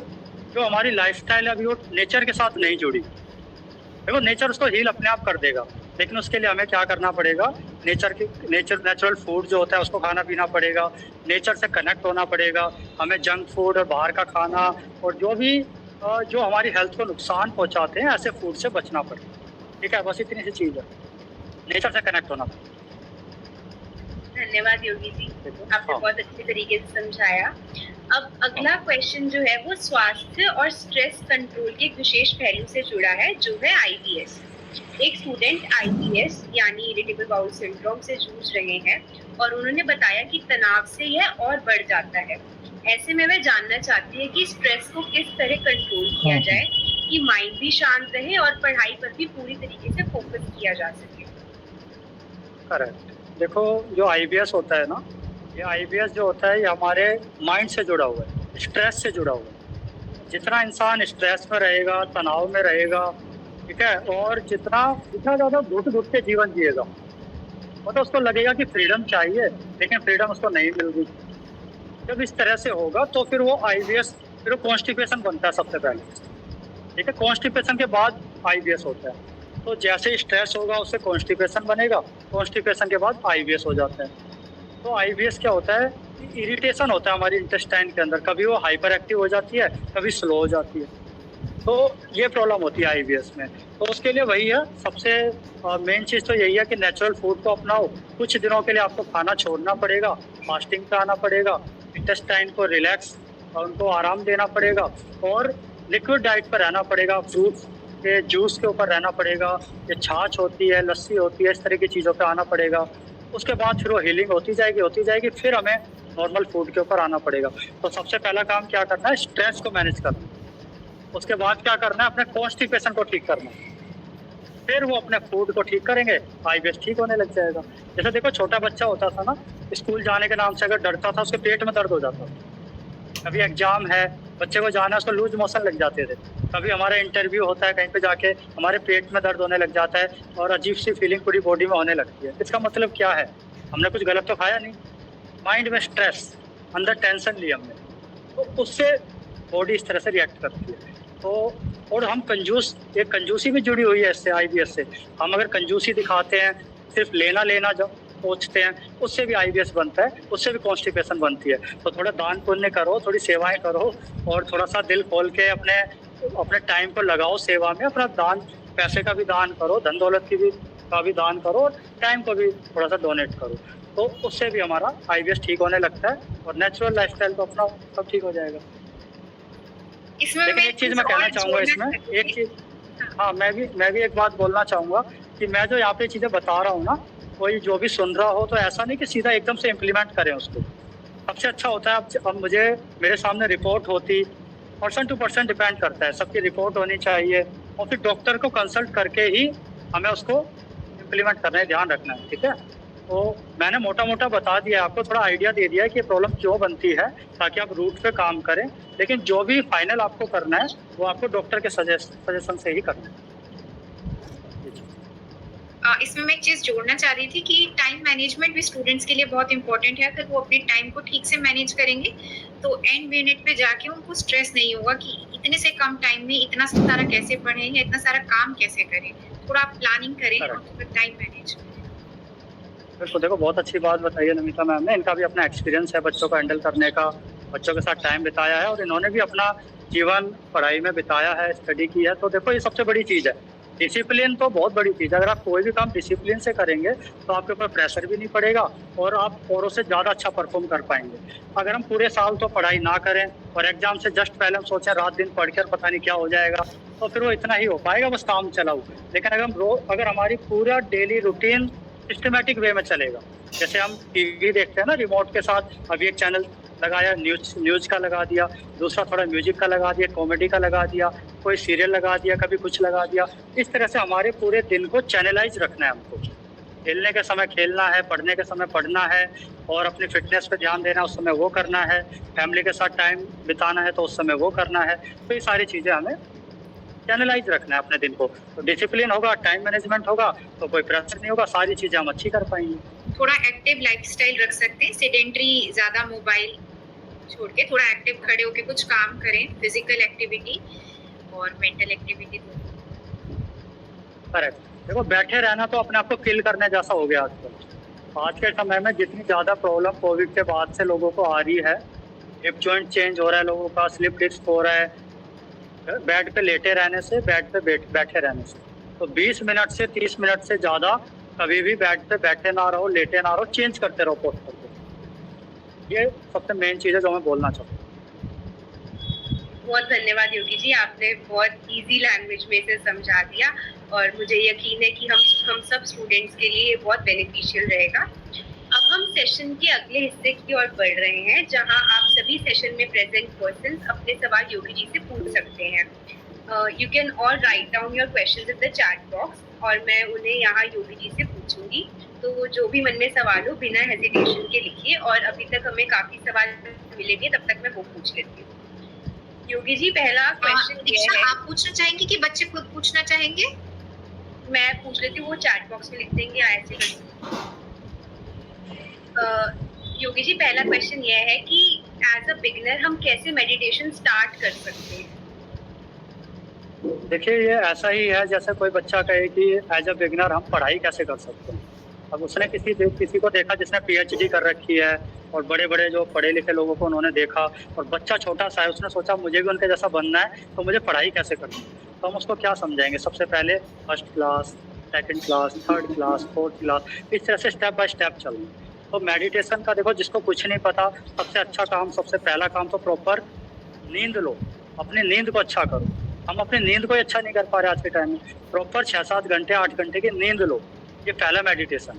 जो हमारी लाइफस्टाइल है अभी वो नेचर के साथ नहीं जुड़ी। देखो नेचर उसको हील अपने आप कर देगा, लेकिन उसके लिए हमें क्या करना पड़ेगा? नेचुरल फूड जो होता है उसको खाना पीना पड़ेगा, नेचर से कनेक्ट होना पड़ेगा। हमें जंक फूड और बाहर का खाना और जो हमारी हेल्थ को नुकसान पहुंचाते हैं ऐसे फूड से बचना पड़ेगा। ठीक है, बस इतनी सी चीज़ है, नेचर से कनेक्ट होना पड़ेगा। धन्यवाद योगी जी, आपने बहुत अच्छे तरीके से समझाया। अब अगला क्वेश्चन जो है वो स्वास्थ्य और स्ट्रेस कंट्रोल के एक विशेष पहलू से जुड़ा है, जो है IBS। एक स्टूडेंट IBS यानी इरिटेबल बाउल सिंड्रोम से जूझ रहे हैं और उन्होंने बताया कि तनाव से यह और बढ़ जाता है। ऐसे में वह जानना चाहती है कि स्ट्रेस को किस तरह कंट्रोल किया जाए कि माइंड भी शांत रहे और पढ़ाई पर भी पूरी तरीके से फोकस किया जा सके। करेक्ट। देखो जो IBS होता है ना, ये IBS जो होता है ये हमारे माइंड से जुड़ा हुआ है, स्ट्रेस से जुड़ा हुआ है। जितना इंसान स्ट्रेस में रहेगा, तनाव में रहेगा, ठीक है, और जितना ज़्यादा घुट के जीवन जिएगा, मतलब उसको लगेगा कि फ्रीडम चाहिए लेकिन फ्रीडम उसको नहीं मिल रही। जब इस तरह से होगा तो फिर वो IBS, फिर वो कॉन्स्टिपेशन बनता है सबसे पहले। ठीक है, कॉन्स्टिपेशन के बाद IBS होता है। तो जैसे स्ट्रेस होगा उससे कॉन्स्टिपेशन बनेगा, कॉन्स्टिपेशन के बाद IBS हो जाता है। तो IBS क्या होता है? इरिटेशन होता है हमारी इंटेस्टाइन के अंदर, कभी वो हाइपर एक्टिव हो जाती है, कभी स्लो हो जाती है। तो ये प्रॉब्लम होती है IBS में। तो उसके लिए वही है, सबसे मेन चीज़ तो यही है कि नेचुरल फूड को अपनाओ। कुछ दिनों के लिए आपको खाना छोड़ना पड़ेगा, फास्टिंग पे आना पड़ेगा, इंटेस्टाइन को रिलैक्स और उनको आराम देना पड़ेगा और लिक्विड डाइट पर रहना पड़ेगा। फ्रूट्स के जूस के ऊपर रहना पड़ेगा, ये छाछ होती है, लस्सी होती है, इस तरह की चीज़ों पे आना पड़ेगा। उसके बाद फिर वो हीलिंग होती जाएगी, फिर हमें नॉर्मल फूड के ऊपर आना पड़ेगा। तो सबसे पहला काम क्या करना है? स्ट्रेस को मैनेज करना। उसके बाद क्या करना है? अपने कॉन्स्टिपेशन को ठीक करना। फिर वो अपने फूड को ठीक करेंगे, IBS ठीक होने लग जाएगा। जैसे देखो छोटा बच्चा होता था ना, स्कूल जाने के नाम से अगर डरता था, उसके पेट में दर्द हो जाता था। कभी एग्जाम है, बच्चे को जाना है, उसको लूज मोशन लग जाते थे। कभी हमारा इंटरव्यू होता है कहीं पे जाके, हमारे पेट में दर्द होने लग जाता है और अजीब सी फीलिंग पूरी बॉडी में होने लगती है। इसका मतलब क्या है? हमने कुछ गलत तो खाया नहीं, माइंड में स्ट्रेस, अंदर टेंशन ली हमने, तो उससे बॉडी इस तरह से रिएक्ट करती है। तो और हम एक कंजूसी भी जुड़ी हुई है इससे, IBS से। हम अगर कंजूसी दिखाते हैं, सिर्फ लेना जब सोचते हैं, उससे भी IBS बनता है, उससे भी कॉन्स्टिपेशन बनती है। तो थोड़ा दान पुण्य करो, थोड़ी सेवाएं करो और थोड़ा सा दिल खोल के अपने टाइम को लगाओ सेवा में। अपना दान, पैसे का भी दान करो, धन दौलत का भी दान करो और टाइम को भी थोड़ा सा डोनेट करो। तो उससे भी हमारा IBS ठीक होने लगता है और नेचुरल लाइफस्टाइल को अपनाओ, सब ठीक हो जाएगा। लेकिन एक चीज़ मैं कहना चाहूँगा इसमें, एक चीज़, हाँ, मैं भी एक बात बोलना चाहूँगा कि मैं जो यहाँ पे चीज़ें बता रहा हूँ ना, कोई जो भी सुन रहा हो तो ऐसा नहीं कि सीधा एकदम से इम्प्लीमेंट करें उसको। सबसे अच्छा होता है अब मेरे सामने रिपोर्ट होती, पर्सन टू पर्सन डिपेंड करता है, सबकी रिपोर्ट होनी चाहिए और फिर डॉक्टर को कंसल्ट करके ही हमें उसको इम्प्लीमेंट करना है, ध्यान रखना है। ठीक है, तो मैंने मोटा बता दिया, आपको थोड़ा आइडिया दे दिया है कि प्रॉब्लम क्यों बनती है, ताकि आप रूट पे काम करें। लेकिन जो भी फाइनल आपको करना है वो आपको डॉक्टर के सजेशन से ही करना है। इसमें मैं एक चीज जोड़ना चाह रही थी कि टाइम मैनेजमेंट भी स्टूडेंट्स के लिए बहुत इंपॉर्टेंट है। अगर वो अपने टाइम को ठीक से मैनेज करेंगे तो एंड मिनट पे जाके उनको स्ट्रेस नहीं होगा कि इतने से कम टाइम में इतना सारा कैसे पढ़ें या इतना सारा काम कैसे करें। थोड़ा आप प्लानिंग करें और टाइम मैनेज करें। बिल्कुल, देखो बहुत अच्छी बात बताई है नमिता मैम ने। इनका भी अपना एक्सपीरियंस है बच्चों को हैंडल करने का, बच्चों के साथ टाइम बिताया है और इन्होंने भी अपना जीवन पढ़ाई में बिताया है, स्टडी की है। तो देखो ये सबसे बड़ी चीज़ है, डिसिप्लिन तो बहुत बड़ी चीज़ है। अगर आप कोई भी काम डिसिप्लिन से करेंगे तो आपके ऊपर प्रेशर भी नहीं पड़ेगा और आप औरों से ज़्यादा अच्छा परफॉर्म कर पाएंगे। अगर हम पूरे साल तो पढ़ाई ना करें और एग्जाम से जस्ट पहले हम सोचें रात दिन पढ़कर पता नहीं क्या हो जाएगा, तो फिर वो इतना ही हो पाएगा, बस काम चलाओ। लेकिन अगर हमारी पूरा डेली रूटीन सिस्टमेटिक वे में चलेगा, जैसे हम टीवी देखते हैं ना रिमोट के साथ, अभी एक चैनल लगाया, न्यूज़ का लगा दिया, दूसरा थोड़ा म्यूजिक का लगा दिया, कॉमेडी का लगा दिया, कोई सीरियल लगा दिया, कभी कुछ लगा दिया। इस तरह से हमारे पूरे दिन को चैनलाइज रखना है हमको। खेलने के समय खेलना है, पढ़ने के समय पढ़ना है और अपनी फिटनेस पे ध्यान देना है, उस समय वो करना है। फैमिली के साथ टाइम बिताना है तो उस समय वो करना है। तो ये सारी चीज़ें हमें चैनलाइज रखना है अपने दिन को। तो डिसिप्लिन होगा, टाइम मैनेजमेंट होगा, तो कोई प्रेशर नहीं होगा, सारी चीज़ें हम अच्छी कर पाएंगे। थोड़ा एक्टिव लाइफस्टाइल रख सकते हैं, सेडेंटरी ज़्यादा मोबाइल छोड़ के थोड़ा एक्टिव खड़े होके कुछ काम करें, फिजिकल एक्टिविटी और मेंटल एक्टिविटी दोनों। करेक्ट। देखो बैठे रहना तो अपने आप को किल करने जैसा हो गया आजकल। आज के समय में जितनी ज़्यादा प्रॉब्लम कोविड के बाद से लोगों को आ रही है, हिप जॉइंट चेंज हो रहा है लोगों का, स्लिप डिस्क हो रहा है बेड पे लेटे रहने से, बेड पे बैठे रहने से। तो 20 मिनट से 30 मिनट से ज़्यादा कभी भी बेड पे बैठे ना रहो, लेटे ना रहो, चेंज करते रहो पोस्टर को। ये सबसे मेन चीज़ है जो मैं बोलना चाहता हूँ। बहुत धन्यवाद योगी जी, आपने बहुत इजी लैंग्वेज में इसे समझा दिया और मुझे यकीन है कि हम सब स्टूडेंट्स के लिए बहुत बेनिफिशियल रहेगा। अब हम सेशन के अगले हिस्से की ओर बढ़ रहे हैं, जहां आप सभी सेशन में प्रेजेंट पर्सन्स अपने सवाल योगी जी से पूछ सकते हैं। You can all write down your questions in the chat box और मैं उन्हें यहाँ योगी जी से पूछूंगी। तो जो भी मन में सवाल हो बिना हेजिटेशन के लिखिए, और अभी तक हमें काफी सवाल मिलेंगे, तब तक मैं वो पूछ लेती हूँ। योगी जी, पहला क्वेश्चन दीक्षा, आप पूछना चाहेंगे कि बच्चे खुद पूछना चाहेंगे? मैं पूछ लेती हूँ, वो चैट बॉक्स में लिख देंगे ऐसे। योगी जी, पहला क्वेश्चन ये है कि एज अ बिगिनर हम कैसे मेडिटेशन स्टार्ट कर सकते हैं? देखिए ये ऐसा ही है जैसे कोई बच्चा कहे कि एज अ बिगिनर हम पढ़ाई कैसे कर सकते हैं। अब उसने किसी को देखा जिसने पीएचडी कर रखी है और बड़े बड़े जो पढ़े लिखे लोगों को उन्होंने देखा, और बच्चा छोटा सा है, उसने सोचा मुझे भी उनके जैसा बनना है, तो मुझे पढ़ाई कैसे करनी है। तो हम उसको क्या समझाएंगे? सबसे पहले first class, second class, third class, fourth class, इस तरह से स्टेप बाय स्टेप चलना। तो मेडिटेशन का देखो, जिसको कुछ नहीं पता, सबसे अच्छा काम, सबसे पहला काम तो प्रॉपर नींद लो, अपनी नींद को अच्छा करो। हम अपनी नींद को अच्छा नहीं कर पा रहे आज के टाइम में। प्रॉपर 6-7 घंटे 8 घंटे की नींद लो, ये पहला मेडिटेशन,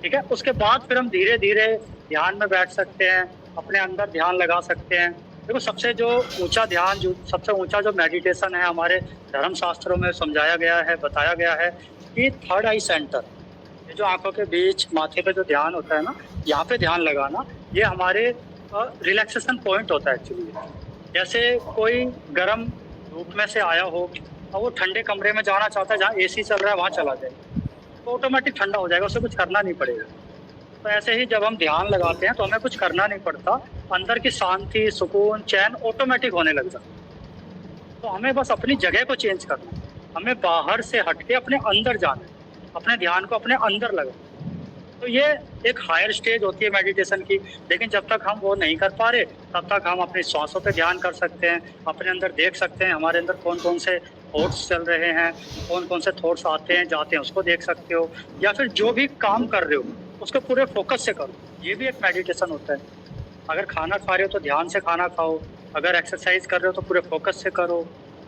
ठीक है। उसके बाद फिर हम धीरे धीरे ध्यान में बैठ सकते हैं, अपने अंदर ध्यान लगा सकते हैं। देखो सबसे जो ऊंचा ध्यान, जो सबसे ऊंचा जो मेडिटेशन है हमारे धर्म शास्त्रों में समझाया गया है, बताया गया है कि थर्ड आई सेंटर, ये जो आंखों के बीच माथे पे जो ध्यान होता है ना, यहाँ पे ध्यान लगाना, ये हमारे रिलैक्सेशन पॉइंट होता है एक्चुअली। जैसे कोई गर्म धूप में से आया हो और वो ठंडे कमरे में जाना चाहता है जहाँ एसी चल रहा है, वहाँ चला जाए तो ऑटोमेटिक ठंडा हो जाएगा, उसे कुछ करना नहीं पड़ेगा। तो ऐसे ही जब हम ध्यान लगाते हैं तो हमें कुछ करना नहीं पड़ता, अंदर की शांति, सुकून, चैन ऑटोमेटिक होने लग जाता है। तो हमें बस अपनी जगह को चेंज करना है, हमें बाहर से हट के अपने अंदर जाना है, अपने ध्यान को अपने अंदर लगाना। तो ये एक हायर स्टेज होती है मेडिटेशन की, लेकिन जब तक हम वो नहीं कर पा रहे तब तक हम अपनी सांसों पे ध्यान कर सकते हैं, अपने अंदर देख सकते हैं हमारे अंदर कौन कौन से थॉट्स चल रहे हैं, कौन कौन से थॉट्स आते हैं जाते हैं, उसको देख सकते हो। या फिर जो भी काम कर रहे हो उसको पूरे फोकस से करो, ये भी एक मेडिटेशन होता है। अगर खाना खा रहे हो तो ध्यान से खाना खाओ, अगर एक्सरसाइज कर रहे हो तो पूरे फोकस से करो,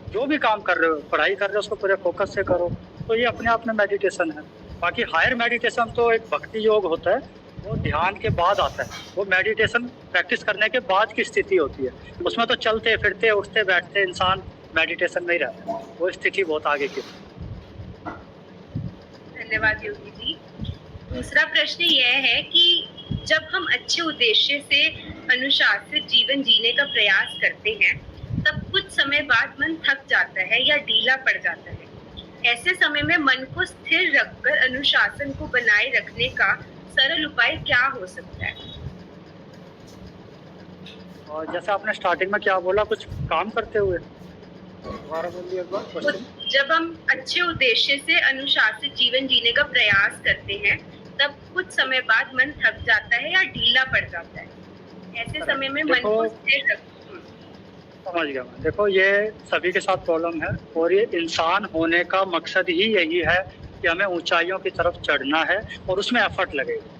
जो भी काम कर रहे हो, पढ़ाई कर रहे हो, उसको पूरे फोकस से करो। तो ये अपने आप में मेडिटेशन है। बाकी हायर मेडिटेशन तो एक भक्ति योग होता है, वो ध्यान के बाद आता है, वो मेडिटेशन प्रैक्टिस करने के बाद की स्थिति होती है। उसमें तो चलते फिरते उठते बैठते इंसान मेडिटेशन में ही रहता है, वो स्थिति बहुत आगे की। धन्यवाद योगी जी। दूसरा प्रश्न यह है कि जब हम अच्छे उद्देश्य से अनुशासित जीवन जीने का प्रयास करते हैं तब कुछ समय बाद मन थक जाता है या ढीला पड़ जाता है। ऐसे समय में मन को स्थिर रखकर अनुशासन को बनाए रखने का सरल उपाय क्या हो सकता है? और जैसे आपने स्टार्टिंग में क्या बोला, कुछ काम करते हुए, दोबारा बोलिए एक बार क्वेश्चन। जब हम अच्छे उद्देश्य से अनुशासित जीवन जीने का प्रयास करते हैं तब कुछ समय बाद मन थक जाता है या ढीला पड़ जाता है। ऐसे समय में मन को स्थिर रख। समझ गया मैं। देखो ये सभी के साथ प्रॉब्लम है, और ये इंसान होने का मकसद ही यही है कि हमें ऊंचाइयों की तरफ चढ़ना है और उसमें एफर्ट लगेगा।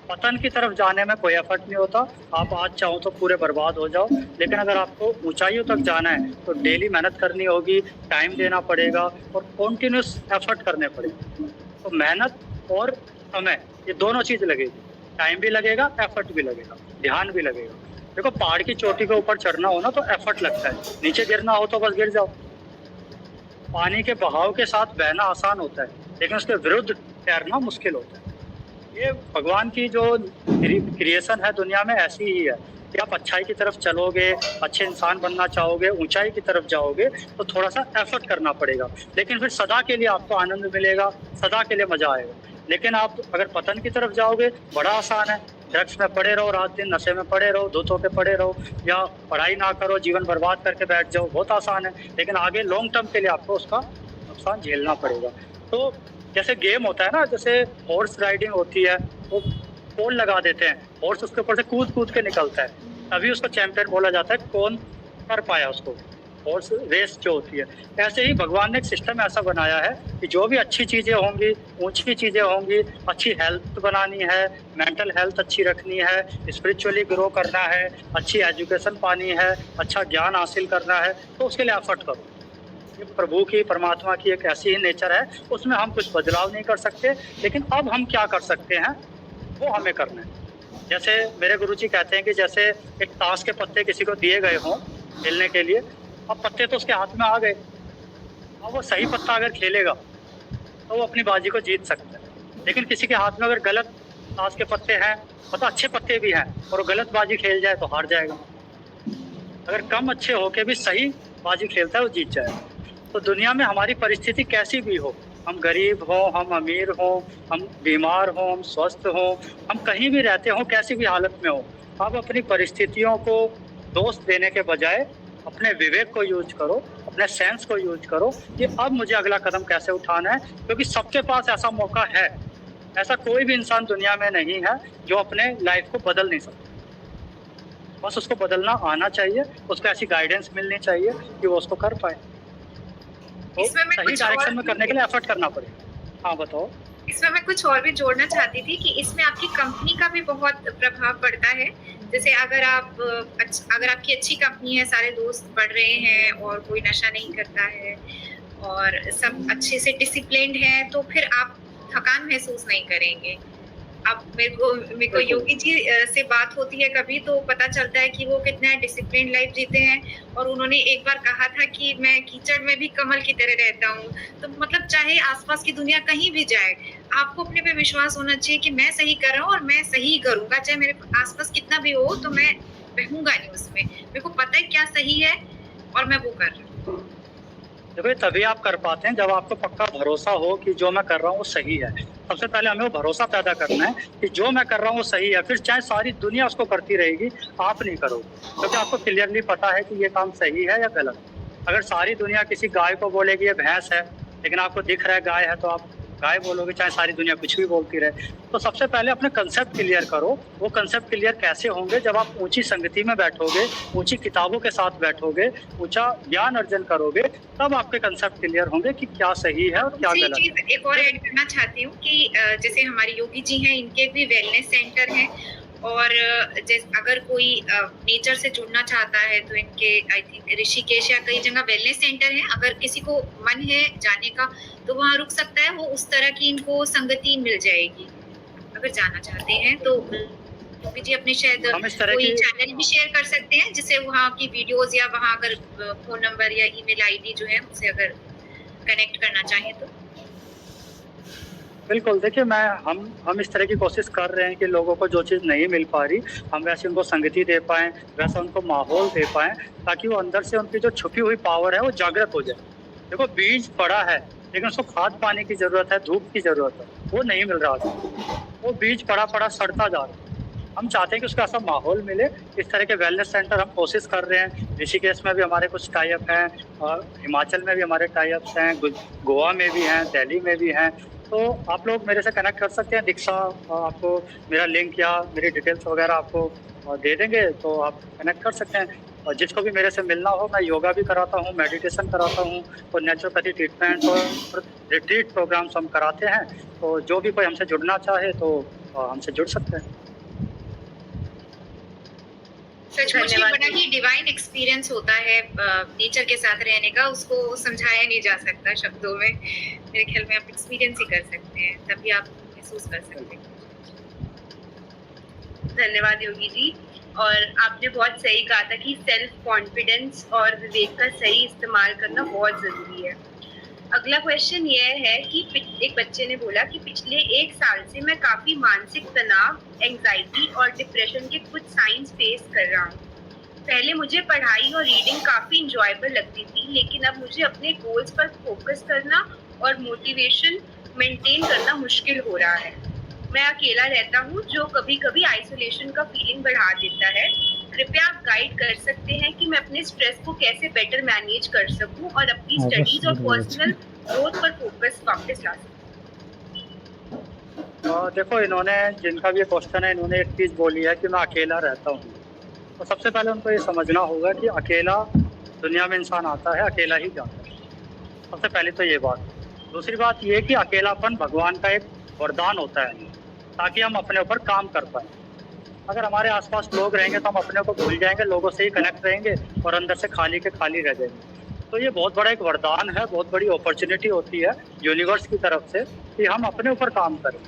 पतन की तरफ जाने में कोई एफर्ट नहीं होता, आप आज चाहो तो पूरे बर्बाद हो जाओ, लेकिन अगर आपको ऊंचाइयों तक जाना है तो डेली मेहनत करनी होगी, टाइम देना पड़ेगा और कॉन्टिन्यूस एफर्ट करने पड़ेंगे। तो मेहनत और समय, ये दोनों चीज़ लगेगी, टाइम भी लगेगा, एफर्ट भी लगेगा, ध्यान भी लगेगा। देखो पहाड़ की चोटी के ऊपर चढ़ना हो ना तो एफर्ट लगता है, नीचे गिरना हो तो बस गिर जाओ। पानी के बहाव के साथ बहना आसान होता है, लेकिन उसके विरुद्ध तैरना मुश्किल होता है। ये भगवान की जो क्रिएशन है दुनिया में ऐसी ही है, कि आप अच्छाई की तरफ चलोगे, अच्छे इंसान बनना चाहोगे, ऊंचाई की तरफ जाओगे, तो थोड़ा सा एफर्ट करना पड़ेगा। लेकिन फिर सदा के लिए आपको आनंद मिलेगा, सदा के लिए मजा आएगा। लेकिन आप अगर पतन की तरफ जाओगे, बड़ा आसान है, ड्रग्स में पड़े रहो, रात दिन नशे में पड़े रहो, धूत होके पड़े रहो, या पढ़ाई ना करो, जीवन बर्बाद करके बैठ जाओ, बहुत आसान है। लेकिन आगे लॉन्ग टर्म के लिए आपको उसका नुकसान झेलना पड़ेगा। तो जैसे गेम होता है ना, जैसे हॉर्स राइडिंग होती है, वो पोल लगा देते हैं, हॉर्स उसके ऊपर से कूद कूद के निकलता है, तभी उसको चैंपियन बोला जाता है, कौन कर पाया उसको, हॉर्स रेस जो होती है। ऐसे ही भगवान ने एक सिस्टम ऐसा बनाया है कि जो भी अच्छी चीज़ें होंगी, ऊंची चीज़ें होंगी, अच्छी हेल्थ बनानी है, मेंटल हेल्थ अच्छी रखनी है, स्पिरिचुअली ग्रो करना है, अच्छी एजुकेशन पानी है, अच्छा ज्ञान हासिल करना है, तो उसके लिए एफर्ट करो। ये प्रभु की, परमात्मा की एक ऐसी ही नेचर है, उसमें हम कुछ बदलाव नहीं कर सकते। लेकिन अब हम क्या कर सकते हैं, वो हमें करना है। जैसे मेरे गुरुजी कहते हैं कि जैसे एक ताश के पत्ते किसी को दिए गए हों खेलने के लिए, अब पत्ते तो उसके हाथ में आ गए, अब वो सही पत्ता अगर खेलेगा तो वो अपनी बाजी को जीत सकता है। लेकिन किसी के हाथ में अगर गलत ताश के पत्ते हैं, मतलब अच्छे पत्ते भी हैं, और वो गलत बाजी खेल जाए तो हार जाएगा। अगर कम अच्छे होके भी सही बाजी खेलता है, वो जीत जाएगा। तो दुनिया में हमारी परिस्थिति कैसी भी हो, हम गरीब हों, हम अमीर हों, हम बीमार हों, हम स्वस्थ हों, हम कहीं भी रहते हों, कैसी भी हालत में हो, आप अपनी परिस्थितियों को दोष देने के बजाय अपने विवेक को यूज करो, अपने सेंस को यूज करो कि अब मुझे अगला कदम कैसे उठाना है। क्योंकि सबके पास ऐसा मौका है, ऐसा कोई भी इंसान दुनिया में नहीं है जो अपने लाइफ को बदल नहीं सकता। बस उसको बदलना आना चाहिए, उसको ऐसी गाइडेंस मिलनी चाहिए कि वो उसको कर पाए। तो इसमें मैं सही कुछ डायरेक्शन और में करने के लिए एफर्ट करना पड़ेगा। हाँ बताओ। इसमें मैं कुछ और भी जोड़ना चाहती थी कि इसमें आपकी कंपनी का भी बहुत प्रभाव पड़ता है। जैसे अगर आपकी अच्छी कंपनी है, सारे दोस्त पढ़ रहे हैं और कोई नशा नहीं करता है और सब अच्छे से डिसिप्लिन्ड है, तो फिर आप थकान महसूस नहीं करेंगे। अब मेरे को योगी जी से बात होती है कभी, तो पता चलता है कि वो कितना डिसिप्लिन लाइफ जीते हैं। और उन्होंने एक बार कहा था कि मैं कीचड़ में भी कमल की तरह रहता हूँ। तो मतलब चाहे आसपास की दुनिया कहीं भी जाए, आपको अपने पे विश्वास होना चाहिए कि मैं सही कर रहा हूँ और मैं सही करूंगा, चाहे मेरे आसपास कितना भी हो, तो मैं बहूंगा नहीं उसमें। मेरे को पता है क्या सही है और मैं वो कर रही हूँ। देखो तभी आप कर पाते हैं जब आपको पक्का भरोसा हो कि जो मैं कर रहा हूँ वो सही है। सबसे पहले हमें वो भरोसा पैदा करना है कि जो मैं कर रहा हूँ वो सही है। फिर चाहे सारी दुनिया उसको करती रहेगी, आप नहीं करोगे, क्योंकि आपको क्लियरली पता है कि ये काम सही है या गलत। अगर सारी दुनिया किसी गाय को बोलेगी ये भैंस है, लेकिन आपको दिख रहा है गाय है, तो आप गाय बोलोगे, चाहे सारी दुनिया कुछ भी बोलती रहे। तो सबसे पहले अपने कंसेप्ट क्लियर करो। वो कंसेप्ट क्लियर कैसे होंगे? जब आप ऊंची संगति में बैठोगे, ऊंची किताबों के साथ बैठोगे, ऊंचा ज्ञान अर्जन करोगे, तब आपके कंसेप्ट क्लियर होंगे कि क्या सही है और क्या गलत है। एक और ऐड करना चाहती हूँ कि जैसे हमारे योगी जी हैं, इनके भी वेलनेस सेंटर हैं, और अगर कोई नेचर से जुड़ना चाहता है तो इनके आई थिंक ऋषिकेश या कई जगह वेलनेस सेंटर है। अगर किसी को मन है जाने का तो वहाँ रुक सकता है, वो उस तरह की इनको संगति मिल जाएगी अगर जाना चाहते हैं तो। योगी जी अपने शायद कोई चैनल भी शेयर कर सकते हैं जिससे वहाँ की वीडियोस या वहाँ अगर फोन नंबर या ईमेल आईडी जो है उससे अगर कनेक्ट करना चाहें तो। बिल्कुल, देखिए हम इस तरह की कोशिश कर रहे हैं कि लोगों को जो चीज़ नहीं मिल पा रही, हम वैसे उनको संगति दे पाएँ, वैसा उनको माहौल दे पाएँ, ताकि वो अंदर से उनकी जो छुपी हुई पावर है वो जागृत हो जाए। देखो बीज पड़ा है, लेकिन उसको खाद पानी की ज़रूरत है, धूप की ज़रूरत है, वो नहीं मिल रहा था। वो बीज पड़ा सड़ता जा रहा है। हम चाहते हैं कि उसका ऐसा माहौल मिले। इस तरह के वेलनेस सेंटर हम कोशिश कर रहे हैं। ऋषिकेश में भी हमारे कुछ टाई अप हैं, और हिमाचल में भी हमारे टाई अप्स हैं, गोवा में भी हैं, दिल्ली में भी हैं। तो आप लोग मेरे से कनेक्ट कर सकते हैं। दीक्षा आपको मेरा लिंक या मेरी डिटेल्स वगैरह आपको दे देंगे, तो आप कनेक्ट कर सकते हैं। और जिसको भी मेरे से मिलना हो, मैं योगा भी कराता हूँ, मेडिटेशन कराता हूँ, और नेचुरोपैथी ट्रीटमेंट और रिट्रीट प्रोग्राम्स हम कराते हैं। तो जो भी कोई हमसे जुड़ना चाहे तो हमसे जुड़ सकते हैं। सचमुच में बड़ा ही डिवाइन एक्सपीरियंस होता है नेचर के साथ रहने का, उसको समझाया नहीं जा सकता शब्दों में। मेरे ख्याल में आप एक्सपीरियंस ही कर सकते हैं, तभी आप महसूस कर सकते हैं। धन्यवाद योगी जी। और आपने बहुत सही कहा था कि सेल्फ कॉन्फिडेंस और विवेक का सही इस्तेमाल करना बहुत जरूरी है। अगला क्वेश्चन ये है कि एक बच्चे ने बोला कि पिछले 1 साल से मैं काफी मानसिक तनाव, एंजाइटी और डिप्रेशन के कुछ साइंस फेस कर रहा हूँ। पहले मुझे पढ़ाई और रीडिंग काफी इंजॉयबल लगती थी, लेकिन अब मुझे अपने गोल्स पर फोकस करना और मोटिवेशन मेंटेन करना मुश्किल हो रहा है। मैं अकेला रहता हूँ, जो कभी-कभी आइसोलेशन का फीलिंग बढ़ा देता है। कृपया आप गाइड कर सकते हैं कि मैं अपने स्ट्रेस को कैसे बेटर मैनेज कर सकूं और अपनी स्टडीज और पर्सनल ग्रोथ पर फोकस वापस ला सकूं। देखो, इन्होंने जिनका भी क्वेश्चन है, इन्होंने एक चीज़ बोली है कि मैं अकेला रहता हूँ। तो सबसे पहले उनको ये समझना होगा कि अकेला दुनिया में इंसान आता है, अकेला ही जाता है। सबसे पहले तो ये बात। दूसरी बात ये कि अकेलापन भगवान का एक वरदान होता है, ताकि हम अपने ऊपर काम कर पाएँ। अगर हमारे आसपास लोग रहेंगे तो हम अपने को भूल जाएंगे, लोगों से ही कनेक्ट रहेंगे और अंदर से खाली के खाली रह जाएंगे। तो ये बहुत बड़ा एक वरदान है, बहुत बड़ी अपॉर्चुनिटी होती है यूनिवर्स की तरफ से कि हम अपने ऊपर काम करें।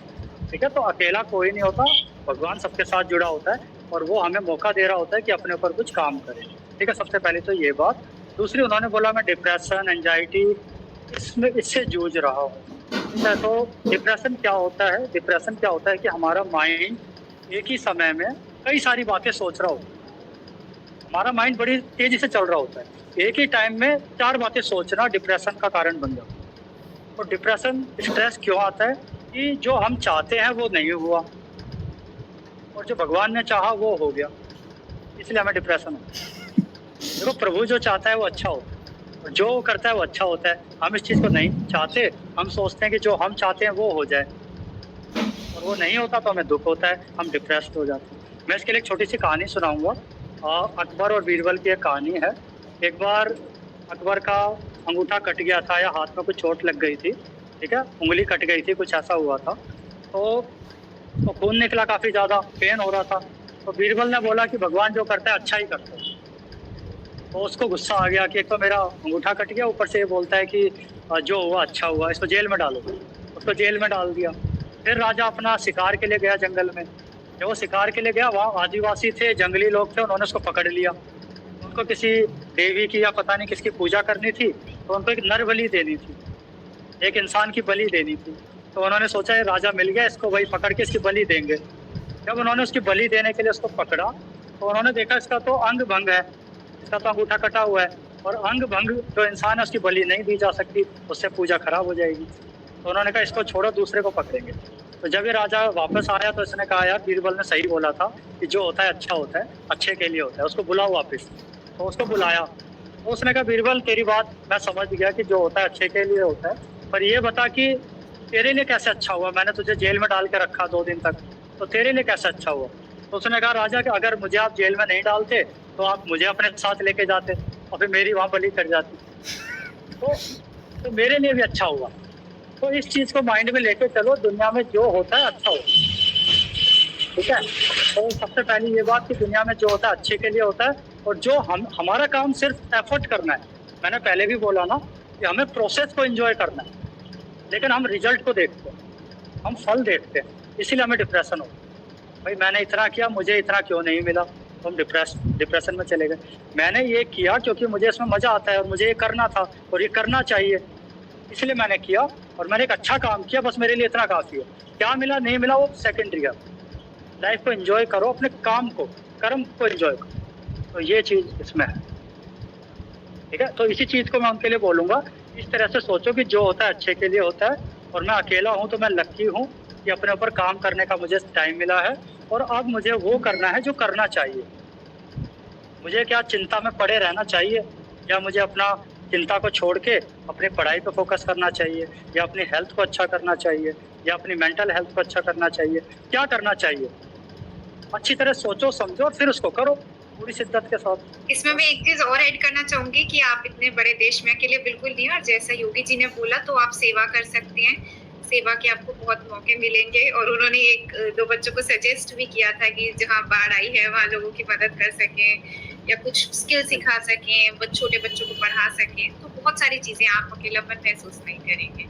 ठीक है, तो अकेला कोई नहीं होता, भगवान सबके साथ जुड़ा होता है और वो हमें मौका दे रहा होता है कि अपने ऊपर कुछ काम करें। ठीक है, सबसे पहले तो ये बात। दूसरी, उन्होंने बोला मैं डिप्रेशन, एंजाइटी इससे जूझ रहा हूँ। तो डिप्रेशन क्या होता है? डिप्रेशन क्या होता है कि हमारा माइंड एक ही समय में कई सारी बातें सोच रहा होता है। हमारा माइंड बड़ी तेजी से चल रहा होता है, एक ही टाइम में 4 बातें सोचना डिप्रेशन का कारण बन जाता है। और डिप्रेशन, स्ट्रेस क्यों आता है कि जो हम चाहते हैं वो नहीं हुआ और जो भगवान ने चाहा वो हो गया, इसलिए हमें डिप्रेशन होता है। देखो, प्रभु जो चाहता है वो अच्छा होता है और जो करता है वो अच्छा होता है। हम इस चीज़ को नहीं चाहते, हम सोचते हैं कि जो हम चाहते हैं वो हो जाए और वो नहीं होता तो हमें दुख होता है, हम डिप्रेस्ड हो जाते हैं। मैं इसके लिए एक छोटी सी कहानी सुनाऊंगा। अकबर और बीरबल की एक कहानी है। एक बार अकबर का अंगूठा कट गया था या हाथ में कुछ चोट लग गई थी। ठीक है, उंगली कट गई थी, कुछ ऐसा हुआ था। तो खून निकला, काफ़ी ज़्यादा पेन हो रहा था। तो बीरबल ने बोला कि भगवान जो करता है अच्छा ही करता है। तो उसको गुस्सा आ गया कि एक तो मेरा अंगूठा कट गया, ऊपर से ये बोलता है कि जो हुआ अच्छा हुआ, इसको जेल में डालो। उसको जेल में डाल दिया। फिर राजा अपना शिकार के लिए गया जंगल में। जब वो शिकार के लिए गया, वहाँ आदिवासी थे, जंगली लोग थे, उन्होंने उसको पकड़ लिया। उनको किसी देवी की या पता नहीं किसकी पूजा करनी थी, तो उनको एक नर बलि देनी थी, एक इंसान की बलि देनी थी। तो उन्होंने सोचा ये राजा मिल गया, इसको वही पकड़ के इसकी बलि देंगे। जब उन्होंने उसकी बलि देने के लिए उसको पकड़ा तो उन्होंने देखा इसका तो अंग भंग है, इसका तो अंगूठा कटा हुआ है और अंग भंग जो इंसान है उसकी बलि नहीं दी जा सकती, उससे पूजा खराब हो जाएगी। तो उन्होंने कहा इसको छोड़ो, दूसरे को पकड़ेंगे। तो जब ये राजा वापस आया तो इसने कहा यार बीरबल ने सही बोला था कि जो होता है अच्छा होता है, अच्छे के लिए होता है, उसको बुलाओ वापस। तो उसको बुलाया तो उसने कहा बीरबल तेरी बात मैं समझ गया कि जो होता है अच्छे के लिए होता है, पर ये बता कि तेरे लिए कैसे अच्छा हुआ? मैंने तुझे जेल में डाल के रखा 2 दिन तक, तो तेरे लिए कैसे अच्छा हुआ? तो उसने कहा राजा कि अगर मुझे आप जेल में नहीं डालते तो आप मुझे अपने साथ लेके जाते और फिर मेरी वहाँ बलि कर जाती, तो मेरे लिए भी अच्छा हुआ। तो इस चीज़ को माइंड में लेके चलो, दुनिया में जो होता है अच्छा होता है। ठीक है, तो सबसे पहली ये बात कि दुनिया में जो होता है अच्छे के लिए होता है और जो हमारा काम सिर्फ एफर्ट करना है। मैंने पहले भी बोला ना कि हमें प्रोसेस को एंजॉय करना है, लेकिन हम रिजल्ट को देखते हैं, हम फल देखते हैं, इसीलिए हमें डिप्रेशन होता है। भाई मैंने इतना किया, मुझे इतना क्यों नहीं मिला, तो हम डिप्रेशन में चले गए। मैंने ये किया क्योंकि मुझे इसमें मज़ा आता है और मुझे ये करना था और ये करना चाहिए, इसलिए मैंने किया और मैंने एक अच्छा काम किया, बस मेरे लिए इतना काफ़ी है। क्या मिला नहीं मिला वो सेकेंडरी है। लाइफ को एंजॉय करो, अपने काम को, कर्म को एंजॉय करो, तो ये चीज़ इसमें है। ठीक है, तो इसी चीज़ को मैं उनके लिए बोलूँगा, इस तरह से सोचो कि जो होता है अच्छे के लिए होता है और मैं अकेला हूँ तो मैं लकी हूँ कि अपने ऊपर काम करने का मुझे टाइम मिला है और अब मुझे वो करना है जो करना चाहिए। मुझे क्या चिंता में पड़े रहना चाहिए या मुझे अपना चिंता को छोड़ के अपनी पढ़ाई पे फोकस करना चाहिए या अपनी हेल्थ को अच्छा करना चाहिए या अपनी मेंटल हेल्थ को अच्छा करना चाहिए? क्या करना चाहिए? अच्छी तरह सोचो, समझो और फिर उसको करो पूरी शिद्दत के साथ। इसमें मैं एक चीज और ऐड करना चाहूंगी कि आप इतने बड़े देश में अकेले बिल्कुल नहीं, और जैसा योगी जी ने बोला तो आप सेवा कर सकते हैं, सेवा के आपको बहुत मौके मिलेंगे। और उन्होंने 1-2 बच्चों को सजेस्ट भी किया था कि जहाँ बाढ़ आई है वहाँ लोगों की मदद कर सकें या कुछ स्किल सिखा सकें, छोटे बच्चों को पढ़ा सकें, तो बहुत सारी चीजें आप अकेलापन महसूस नहीं करेंगे।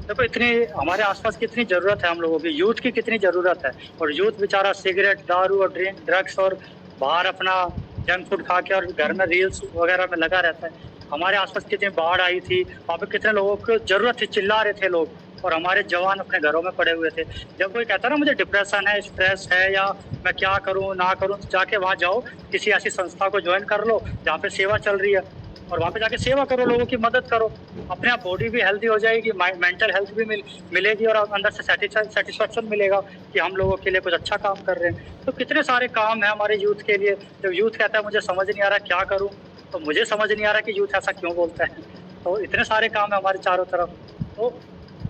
देखो इतनी हमारे आसपास कितनी ज़रूरत है हम लोगों की, यूथ की कितनी ज़रूरत है, और यूथ बेचारा सिगरेट, दारू और ड्रग्स और बाहर अपना जंक फूड खा के और घर में रील्स वगैरह में लगा रहता है। हमारे आसपास कितनी बाढ़ आई थी, वहाँ पे कितने लोगों को जरूरत थी, चिल्ला रहे थे लोग, और हमारे जवान अपने घरों में पड़े हुए थे। जब कोई कहता है ना मुझे डिप्रेशन है, स्ट्रेस है, या मैं क्या करूं ना करूं, तो जाके वहाँ जाओ, किसी ऐसी संस्था को ज्वाइन कर लो जहाँ पे सेवा चल रही है, और वहाँ पे जाके सेवा करो, लोगों की मदद करो। अपने आप बॉडी भी हेल्दी हो जाएगी, मेंटल हेल्थ भी मिलेगी, और अंदर से सेटिस्फेक्शन मिलेगा कि हम लोगों के लिए कुछ अच्छा काम कर रहे हैं। तो कितने सारे काम है हमारे यूथ के लिए। जब यूथ कहता है मुझे समझ नहीं आ रहा क्या करूँ, तो मुझे समझ नहीं आ रहा कि यूथ ऐसा क्यों बोलता है। तो इतने सारे काम है हमारे चारों तरफ, तो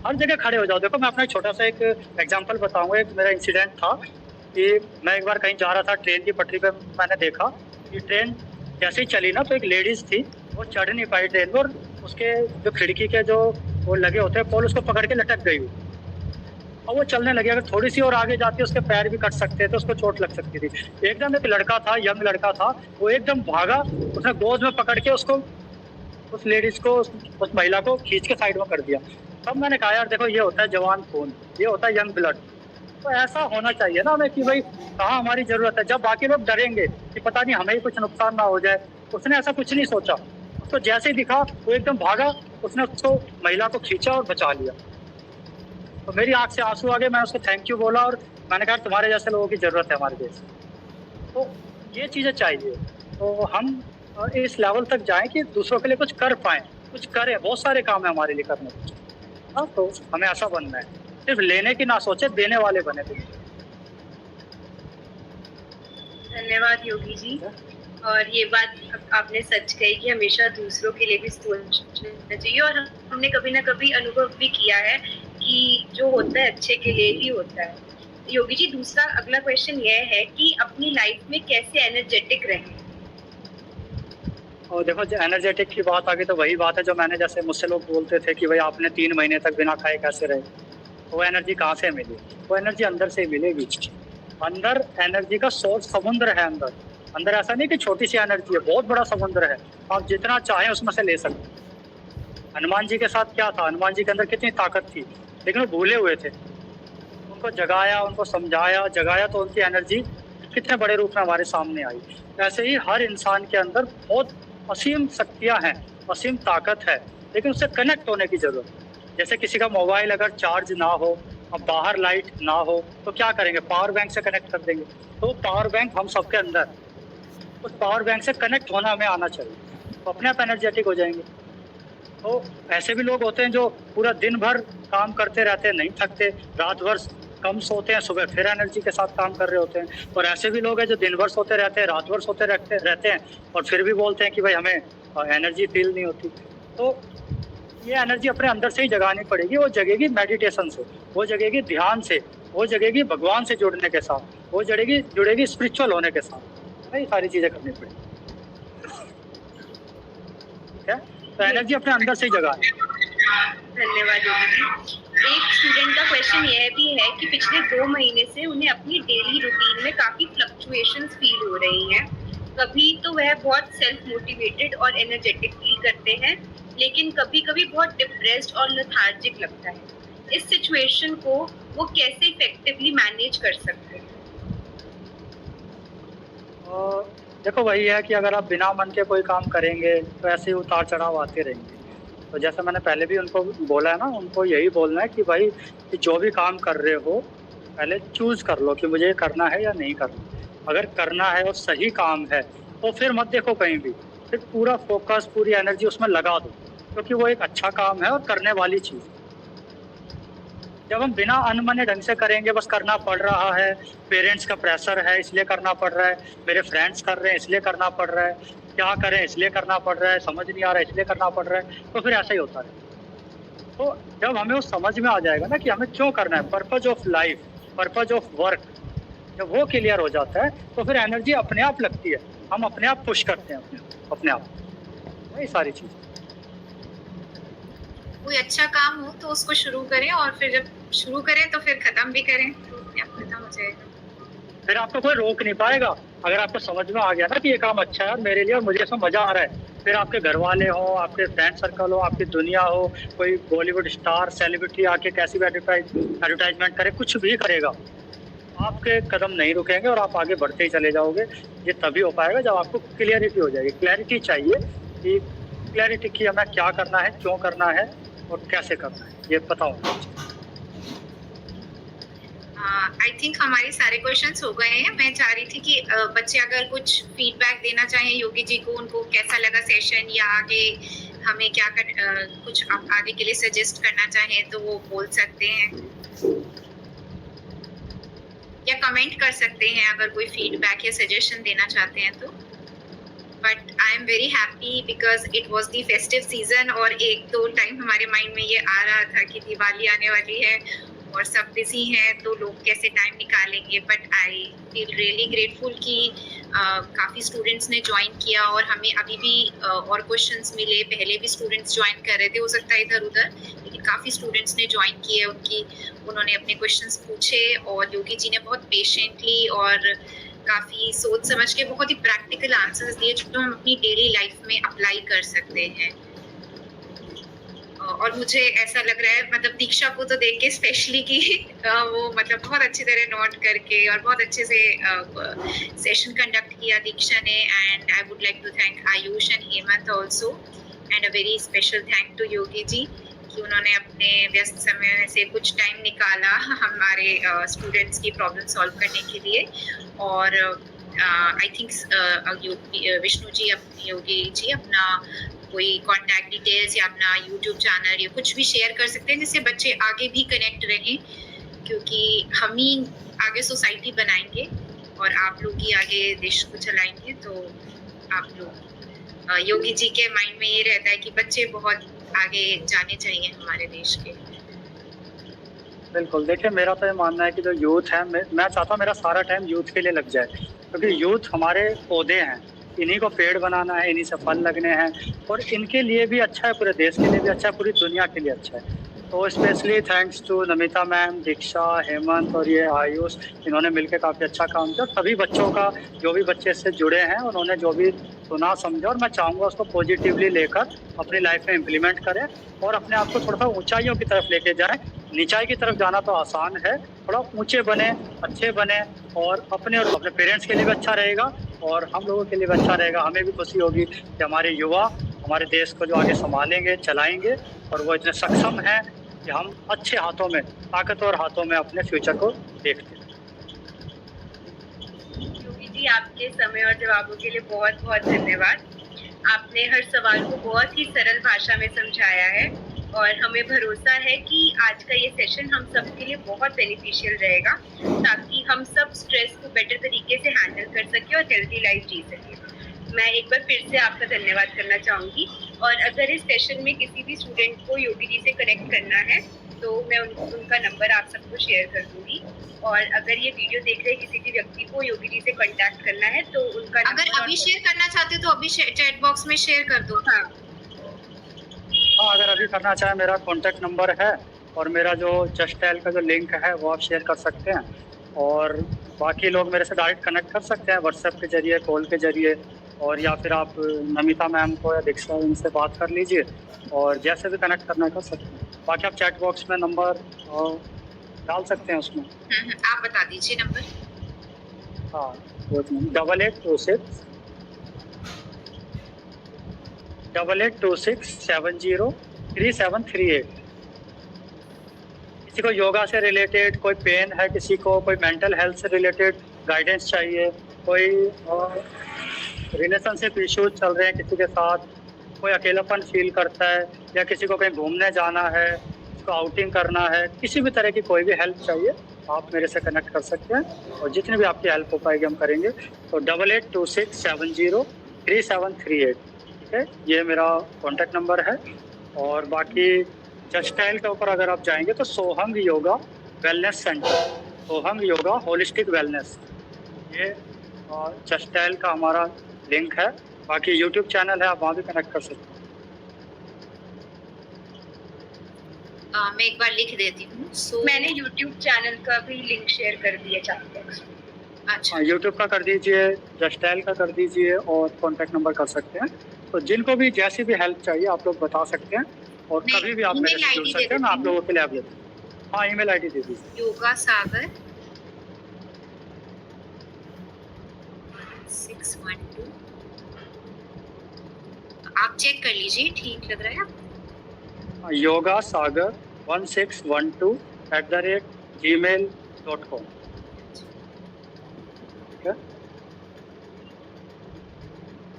हर जगह खड़े हो जाओ। देखो मैं अपना एक छोटा सा एक एग्जांपल बताऊंगा। एक मेरा इंसिडेंट था कि मैं एक बार कहीं जा रहा था, ट्रेन की पटरी पे मैंने देखा कि ट्रेन जैसे ही चली ना, तो एक लेडीज थी, वो चढ़ नहीं पाई ट्रेन पर, उसके जो खिड़की के जो वो लगे होते हैं पोल, उसको पकड़ के लटक गई, और वो चलने लगी। अगर थोड़ी सी और आगे जाती उसके पैर भी कट सकते थे, उसको चोट लग सकती थी। एकदम एक लड़का था, यंग लड़का था, वो एकदम भागा, उसने गोद में पकड़ के उसको, उस लेडीज को, उस महिला को खींच के साइड में कर दिया। तब मैंने कहा यार देखो, ये होता है जवान खून, ये होता है यंग ब्लड। तो ऐसा होना चाहिए ना हमें कि भाई कहाँ हमारी जरूरत है। जब बाकी लोग डरेंगे कि पता नहीं हमें ही कुछ नुकसान ना हो जाए, उसने ऐसा कुछ नहीं सोचा। उसको जैसे ही दिखा वो एकदम भागा, उसने उसको, महिला को खींचा और बचा लिया। तो मेरी आंख से आंसू आ गए, मैंने उसको थैंक यू बोला, और मैंने कहा तुम्हारे जैसे लोगों की जरूरत है हमारे देश में। तो ये चीजें चाहिए, तो हम इस लेवल तक जाएं कि दूसरों के लिए कुछ कर पाएं, कुछ करें। बहुत सारे काम है हमारे लिए करने के। हाँ, तो हमें ऐसा बनना है, सिर्फ लेने की ना सोचे, देने वाले बने। धन्यवाद योगी जी। और ये बात आपने सच कही कि हमेशा दूसरों के लिए भी सोचना चाहिए, और हमने कभी ना कभी अनुभव भी किया है कि जो होता है अच्छे के लिए ही होता है। योगी जी, दूसरा अगला क्वेश्चन यह है कि अपनी लाइफ में कैसे एनर्जेटिक रहें। और देखो, जो एनर्जेटिक की बात आ गई, तो वही बात है जो मैंने, जैसे मुझसे लोग बोलते थे कि भाई आपने 3 महीने तक बिना खाए कैसे रहे। वो एनर्जी कहाँ से मिली? वो एनर्जी अंदर से मिलेगी। अंदर एनर्जी का सोर्स समुद्र है। अंदर अंदर ऐसा नहीं कि छोटी सी एनर्जी है, बहुत बड़ा समुद्र है। आप जितना चाहें उसमें से ले सकते हैं। हनुमान जी के साथ क्या था? हनुमान जी के अंदर कितनी ताकत थी, लेकिन वो भूले हुए थे। उनको जगाया, उनको समझाया, जगाया, तो उनकी एनर्जी कितने बड़े रूप में हमारे सामने आई। ऐसे ही हर इंसान के अंदर बहुत असीम शक्तियां हैं, असीम ताकत है, लेकिन उससे कनेक्ट होने की जरूरत है। जैसे किसी का मोबाइल अगर चार्ज ना हो, अब बाहर लाइट ना हो, तो क्या करेंगे? पावर बैंक से कनेक्ट कर देंगे। तो पावर बैंक हम सबके अंदर, उस पावर बैंक से कनेक्ट होना हमें आना चाहिए, तो अपने आप एनर्जेटिक हो जाएंगे। तो ऐसे भी लोग होते हैं जो पूरा दिन भर काम करते रहते हैं, नहीं थकते, रात भर कम सोते हैं, सुबह फिर एनर्जी के साथ काम कर रहे होते हैं। और ऐसे भी लोग हैं जो दिन भर सोते रहते हैं, रात भर सोते रहते हैं, और फिर भी बोलते हैं कि भाई हमें एनर्जी फील नहीं होती। तो ये एनर्जी अपने अंदर से ही जगानी पड़ेगी। वो जगेगी मेडिटेशन से, वो जगेगी ध्यान से, वो जगेगी भगवान से जुड़ने के साथ, वो जुड़ेगी स्पिरिचुअल होने के साथ। ये सारी चीजें करनी पड़ेगी, ठीक है? तो एनर्जी अपने अंदर से ही जगानी। धन्यवाद योगी जी। एक स्टूडेंट का क्वेश्चन यह भी है कि पिछले 2 महीने से उन्हें अपनी डेली रूटीन में काफी फ्लक्चुएशंस फील हो रही हैं। कभी तो वह बहुत सेल्फ मोटिवेटेड और एनर्जेटिक फील करते हैं, लेकिन कभी कभी बहुत डिप्रेस्ड और लेथार्जिक लगता है। इस सिचुएशन को वो कैसे इफेक्टिवली मैनेज कर सकते हैं? देखो, वही है कि अगर आप बिना मन के कोई काम करेंगे तो ऐसे ही उतार चढ़ाव आते रहेंगे। तो जैसे मैंने पहले भी उनको बोला है ना, उनको यही बोलना है कि भाई कि जो भी काम कर रहे हो पहले चूज कर लो कि मुझे ये करना है या नहीं करना। अगर करना है और सही काम है तो फिर मत देखो कहीं भी, फिर पूरा फोकस, पूरी एनर्जी उसमें लगा दो, क्योंकि वो एक अच्छा काम है और करने वाली चीज़। जब हम बिना अनमने ढंग से करेंगे, बस करना पड़ रहा है, पेरेंट्स का प्रेशर है इसलिए करना पड़ रहा है, मेरे फ्रेंड्स कर रहे हैं इसलिए करना पड़ रहा है, क्या करें इसलिए करना पड़ रहा है, समझ नहीं आ रहा है इसलिए करना पड़ रहा है, तो फिर ऐसा ही होता है। तो जब हमें वो समझ में आ जाएगा ना कि हमें क्यों करना है, purpose of life, purpose of work, जब वो क्लियर हो जाता है तो फिर एनर्जी अपने आप लगती है, हम अपने आप पुश करते हैं अपने आप। वही सारी चीज़। कोई अच्छा काम हो तो उसको शुरू करें, और फिर जब शुरू करें तो फिर खत्म भी करें, तो अपने आप खत्म हो जाएगा। फिर आपको कोई रोक नहीं पाएगा। अगर आपको समझ में आ गया ना कि ये काम अच्छा है मेरे लिए और मुझे इसमें मजा आ रहा है, फिर आपके घर वाले हो, आपके फ्रेंड सर्कल हो, आपकी दुनिया हो, कोई बॉलीवुड स्टार सेलिब्रिटी आके कैसी भी एडवर्टाइजमेंट करे, कुछ भी करेगा, आपके कदम नहीं रुकेंगे और आप आगे बढ़ते ही चले जाओगे। ये तभी हो पाएगा जब आपको क्लियरिटी हो जाएगी। क्लैरिटी चाहिए कि क्लैरिटी की हमें क्या करना है, क्यों करना है और कैसे करना है, ये पता होगा। आई थिंक हमारे सारे क्वेश्चंस हो गए हैं। मैं चाह रही थी कि बच्चे अगर कुछ फीडबैक देना चाहें योगी जी को, उनको कैसा लगा सेशन, या आगे हमें क्या कुछ आगे के लिए सजेस्ट करना चाहें तो वो बोल सकते हैं या कमेंट कर सकते हैं अगर कोई फीडबैक या सजेशन देना चाहते हैं तो। But I am very happy because it was the festive season, और एक दो टाइम हमारे माइंड में ये आ रहा था कि दिवाली आने वाली है और सब बिजी हैं तो लोग कैसे टाइम निकालेंगे। But I feel really grateful कि काफ़ी स्टूडेंट्स ने ज्वाइन किया, और हमें अभी भी और क्वेश्चंस मिले। पहले भी स्टूडेंट्स ज्वाइन कर रहे थे, हो सकता है इधर उधर, लेकिन काफ़ी स्टूडेंट्स ने ज्वाइन किए। उन्होंने अपने क्वेश्चंस पूछे और योगी जी ने बहुत पेशेंटली और काफ़ी सोच समझ के बहुत ही प्रैक्टिकल आंसर्स दिए जो हम अपनी डेली लाइफ में अप्लाई कर सकते हैं। और मुझे ऐसा लग रहा है, मतलब दीक्षा को तो देख के स्पेशली कि वो मतलब बहुत अच्छी तरह नोट करके और बहुत अच्छे से सेशन कंडक्ट किया दीक्षा ने। And I would like to thank Ayush and Hemant also, and a very special thank to Yogi ji कि उन्होंने अपने व्यस्त समय से कुछ टाइम निकाला हमारे स्टूडेंट्स की प्रॉब्लम सॉल्व करने के लिए। और आई थिंक विष्णु जी, योगी जी अपना कोई कॉन्टैक्ट डिटेल्स या अपना यूट्यूब चैनल या कुछ भी शेयर कर सकते हैं जिससे बच्चे आगे भी कनेक्ट रहें, क्योंकि हम ही आगे सोसाइटी बनाएंगे और आप लोग ही आगे देश को चलाएंगे। तो आप लोग योगी जी के माइंड में ये रहता है कि बच्चे बहुत आगे जाने चाहिए हमारे देश के। बिल्कुल, देखिए मेरा तो ये मानना है कि जो यूथ है, मैं चाहता हूँ मेरा सारा टाइम यूथ के लिए लग जाए, क्योंकि यूथ हमारे पौधे हैं, इन्हीं को पेड़ बनाना है, इन्हीं से फल लगने हैं और इनके लिए भी अच्छा है, पूरे देश के लिए भी अच्छा है, पूरी दुनिया के लिए अच्छा है। तो specially thanks to Namita ma'am, Diksha, Hemant और ये आयुष, इन्होंने मिलकर काफ़ी अच्छा काम किया। सभी बच्चों का, जो भी बच्चे इससे जुड़े हैं, उन्होंने जो भी सुना समझा, और मैं चाहूँगा उसको पॉजिटिवली लेकर अपनी लाइफ में इम्प्लीमेंट करें और अपने आप को थोड़ा सा ऊंचाइयों की तरफ लेके जाएं। नीचाई की तरफ जाना तो आसान है, थोड़ा ऊंचे बने, अच्छे बने, और अपने और अपने पेरेंट्स के लिए भी अच्छा रहेगा और हम लोगों के लिए भी अच्छा रहेगा। हमें भी खुशी होगी कि हमारे युवा हमारे देश को जो आगे संभालेंगे, चलाएंगे, और वो इतने सक्षम हैं कि हम अच्छे हाथों में, ताकतवर हाथों में अपने फ्यूचर को देखते हैं। योगी जी, आपके समय और जवाबों के लिए बहुत बहुत धन्यवाद। आपने हर सवाल को बहुत ही सरल भाषा में समझाया है और हमें भरोसा है कि आज का ये सेशन हम सब के लिए बहुत बेनिफिशियल रहेगा, ताकि हम सब स्ट्रेस को बेटर तरीके से हैंडल कर सकें और हेल्दी लाइफ जी सकें। मैं एक बार फिर से आपका धन्यवाद करना चाहूँगी, और अगर इस सेशन में किसी भी स्टूडेंट को योगी जी से कनेक्ट करना है तो मैं उनका नंबर आप सबको शेयर कर दूँगी। और अगर ये वीडियो देख रहे किसी भी व्यक्ति को योगी जी से कांटेक्ट करना है तो उनका अगर अभी शेयर करना चाहते तो अभी चैट बॉक्स में शेयर कर दो। हाँ, अगर अभी करना चाहें, मेरा कॉन्टैक्ट नंबर है और मेरा जो जस्टैल का जो लिंक है वो आप शेयर कर सकते हैं, और बाकी लोग मेरे से डायरेक्ट कनेक्ट कर सकते हैं व्हाट्सएप के जरिए, कॉल के जरिए, और या फिर आप नमिता मैम को या दीक्षा, इनसे बात कर लीजिए और जैसे भी कनेक्ट करना है कर सकते हैं। बाकी आप चैट बॉक्स में नंबर डाल सकते हैं उसमें। आप बता दीजिए नंबर। हाँ, 8826 8826703738। किसी को योगा से रिलेटेड कोई पेन है, किसी को कोई मेंटल हेल्थ से रिलेटेड गाइडेंस चाहिए, कोई रिलेशनशिप इश्यूज चल रहे हैं किसी के साथ, कोई अकेलापन फील करता है, या किसी को कहीं घूमने जाना है, किसी को आउटिंग करना है, किसी भी तरह की कोई भी हेल्प चाहिए, आप मेरे से कनेक्ट कर सकते हैं और जितनी भी आपकी हेल्प हो पाएगी हम करेंगे। तो 8826703738, ठीक है, ये मेरा कॉन्टैक्ट नंबर है। और बाकी जस्टाइल के ऊपर अगर आप जाएंगे तो Sohang yoga wellness centre, Sohang yoga holistic wellness, ये जस्टाइल का हमारा लिंक है। बाकी यूट्यूब चैनल है, आप वहाँ भी कनेक्ट कर सकते हैं। मैं एक बार लिख देती हूँ। मैंने यूट्यूब चैनल का भी लिंक शेयर कर दिया चैट बॉक्स में। अच्छा, यूट्यूब का कर दीजिए, जस्टाइल का कर दीजिए, और कॉन्टैक्ट नंबर कर सकते हैं। तो जिनको भी जैसी भी हेल्प चाहिए आप लोग बता सकते हैं, और कभी भी आप मेरे से जुड़ सकते हैं, मैं आप लोगों के लिए अवेलेबल हूँ। हाँ, ईमेल आईडी दे दीजिए। योगा सागर 612 आप चेक कर लीजिए, ठीक लग रहा है आपको? yogasagar1612@gmail.com. Okay.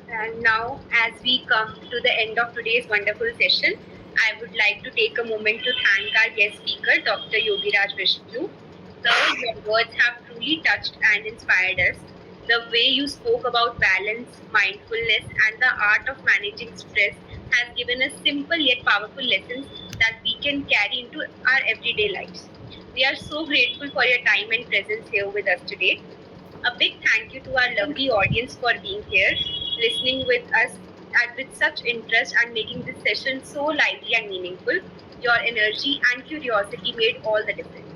And now, as we come to the end of today's wonderful session, I would like to take a moment to thank our guest speaker, Dr. Yogiraj Vishnu. Sir, your words have truly touched and inspired us. The way you spoke about balance, mindfulness, and the art of managing stress has given us simple yet powerful lessons that we can carry into our everyday lives. We are so grateful for your time and presence here with us today. A big thank you to our lovely audience for being here, listening with us and with such interest and making this session so lively and meaningful. Your energy and curiosity made all the difference.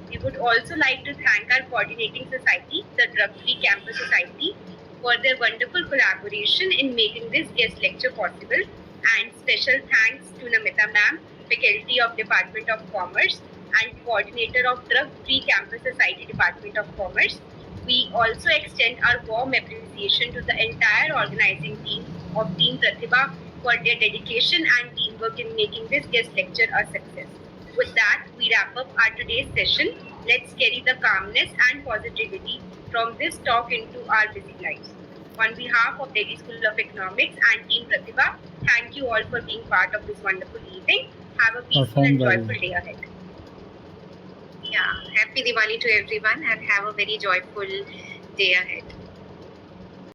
We would also like to thank our coordinating society, the Drug Free Campus Society, for their wonderful collaboration in making this guest lecture possible. And special thanks to Namita ma'am, faculty of Department of Commerce and coordinator of Drug Free Campus Society, Department of Commerce. We also extend our warm appreciation to the entire organizing team of Team Pratibha for their dedication and teamwork in making this guest lecture a success. With that, we wrap up our today's session. Let's carry the calmness and positivity from this talk into our busy lives. On behalf of Delhi School of Economics and Team Pratibha, thank you all for being part of this wonderful evening. Have a peaceful and joyful day ahead. Yeah, happy Diwali to everyone and have a very joyful day ahead.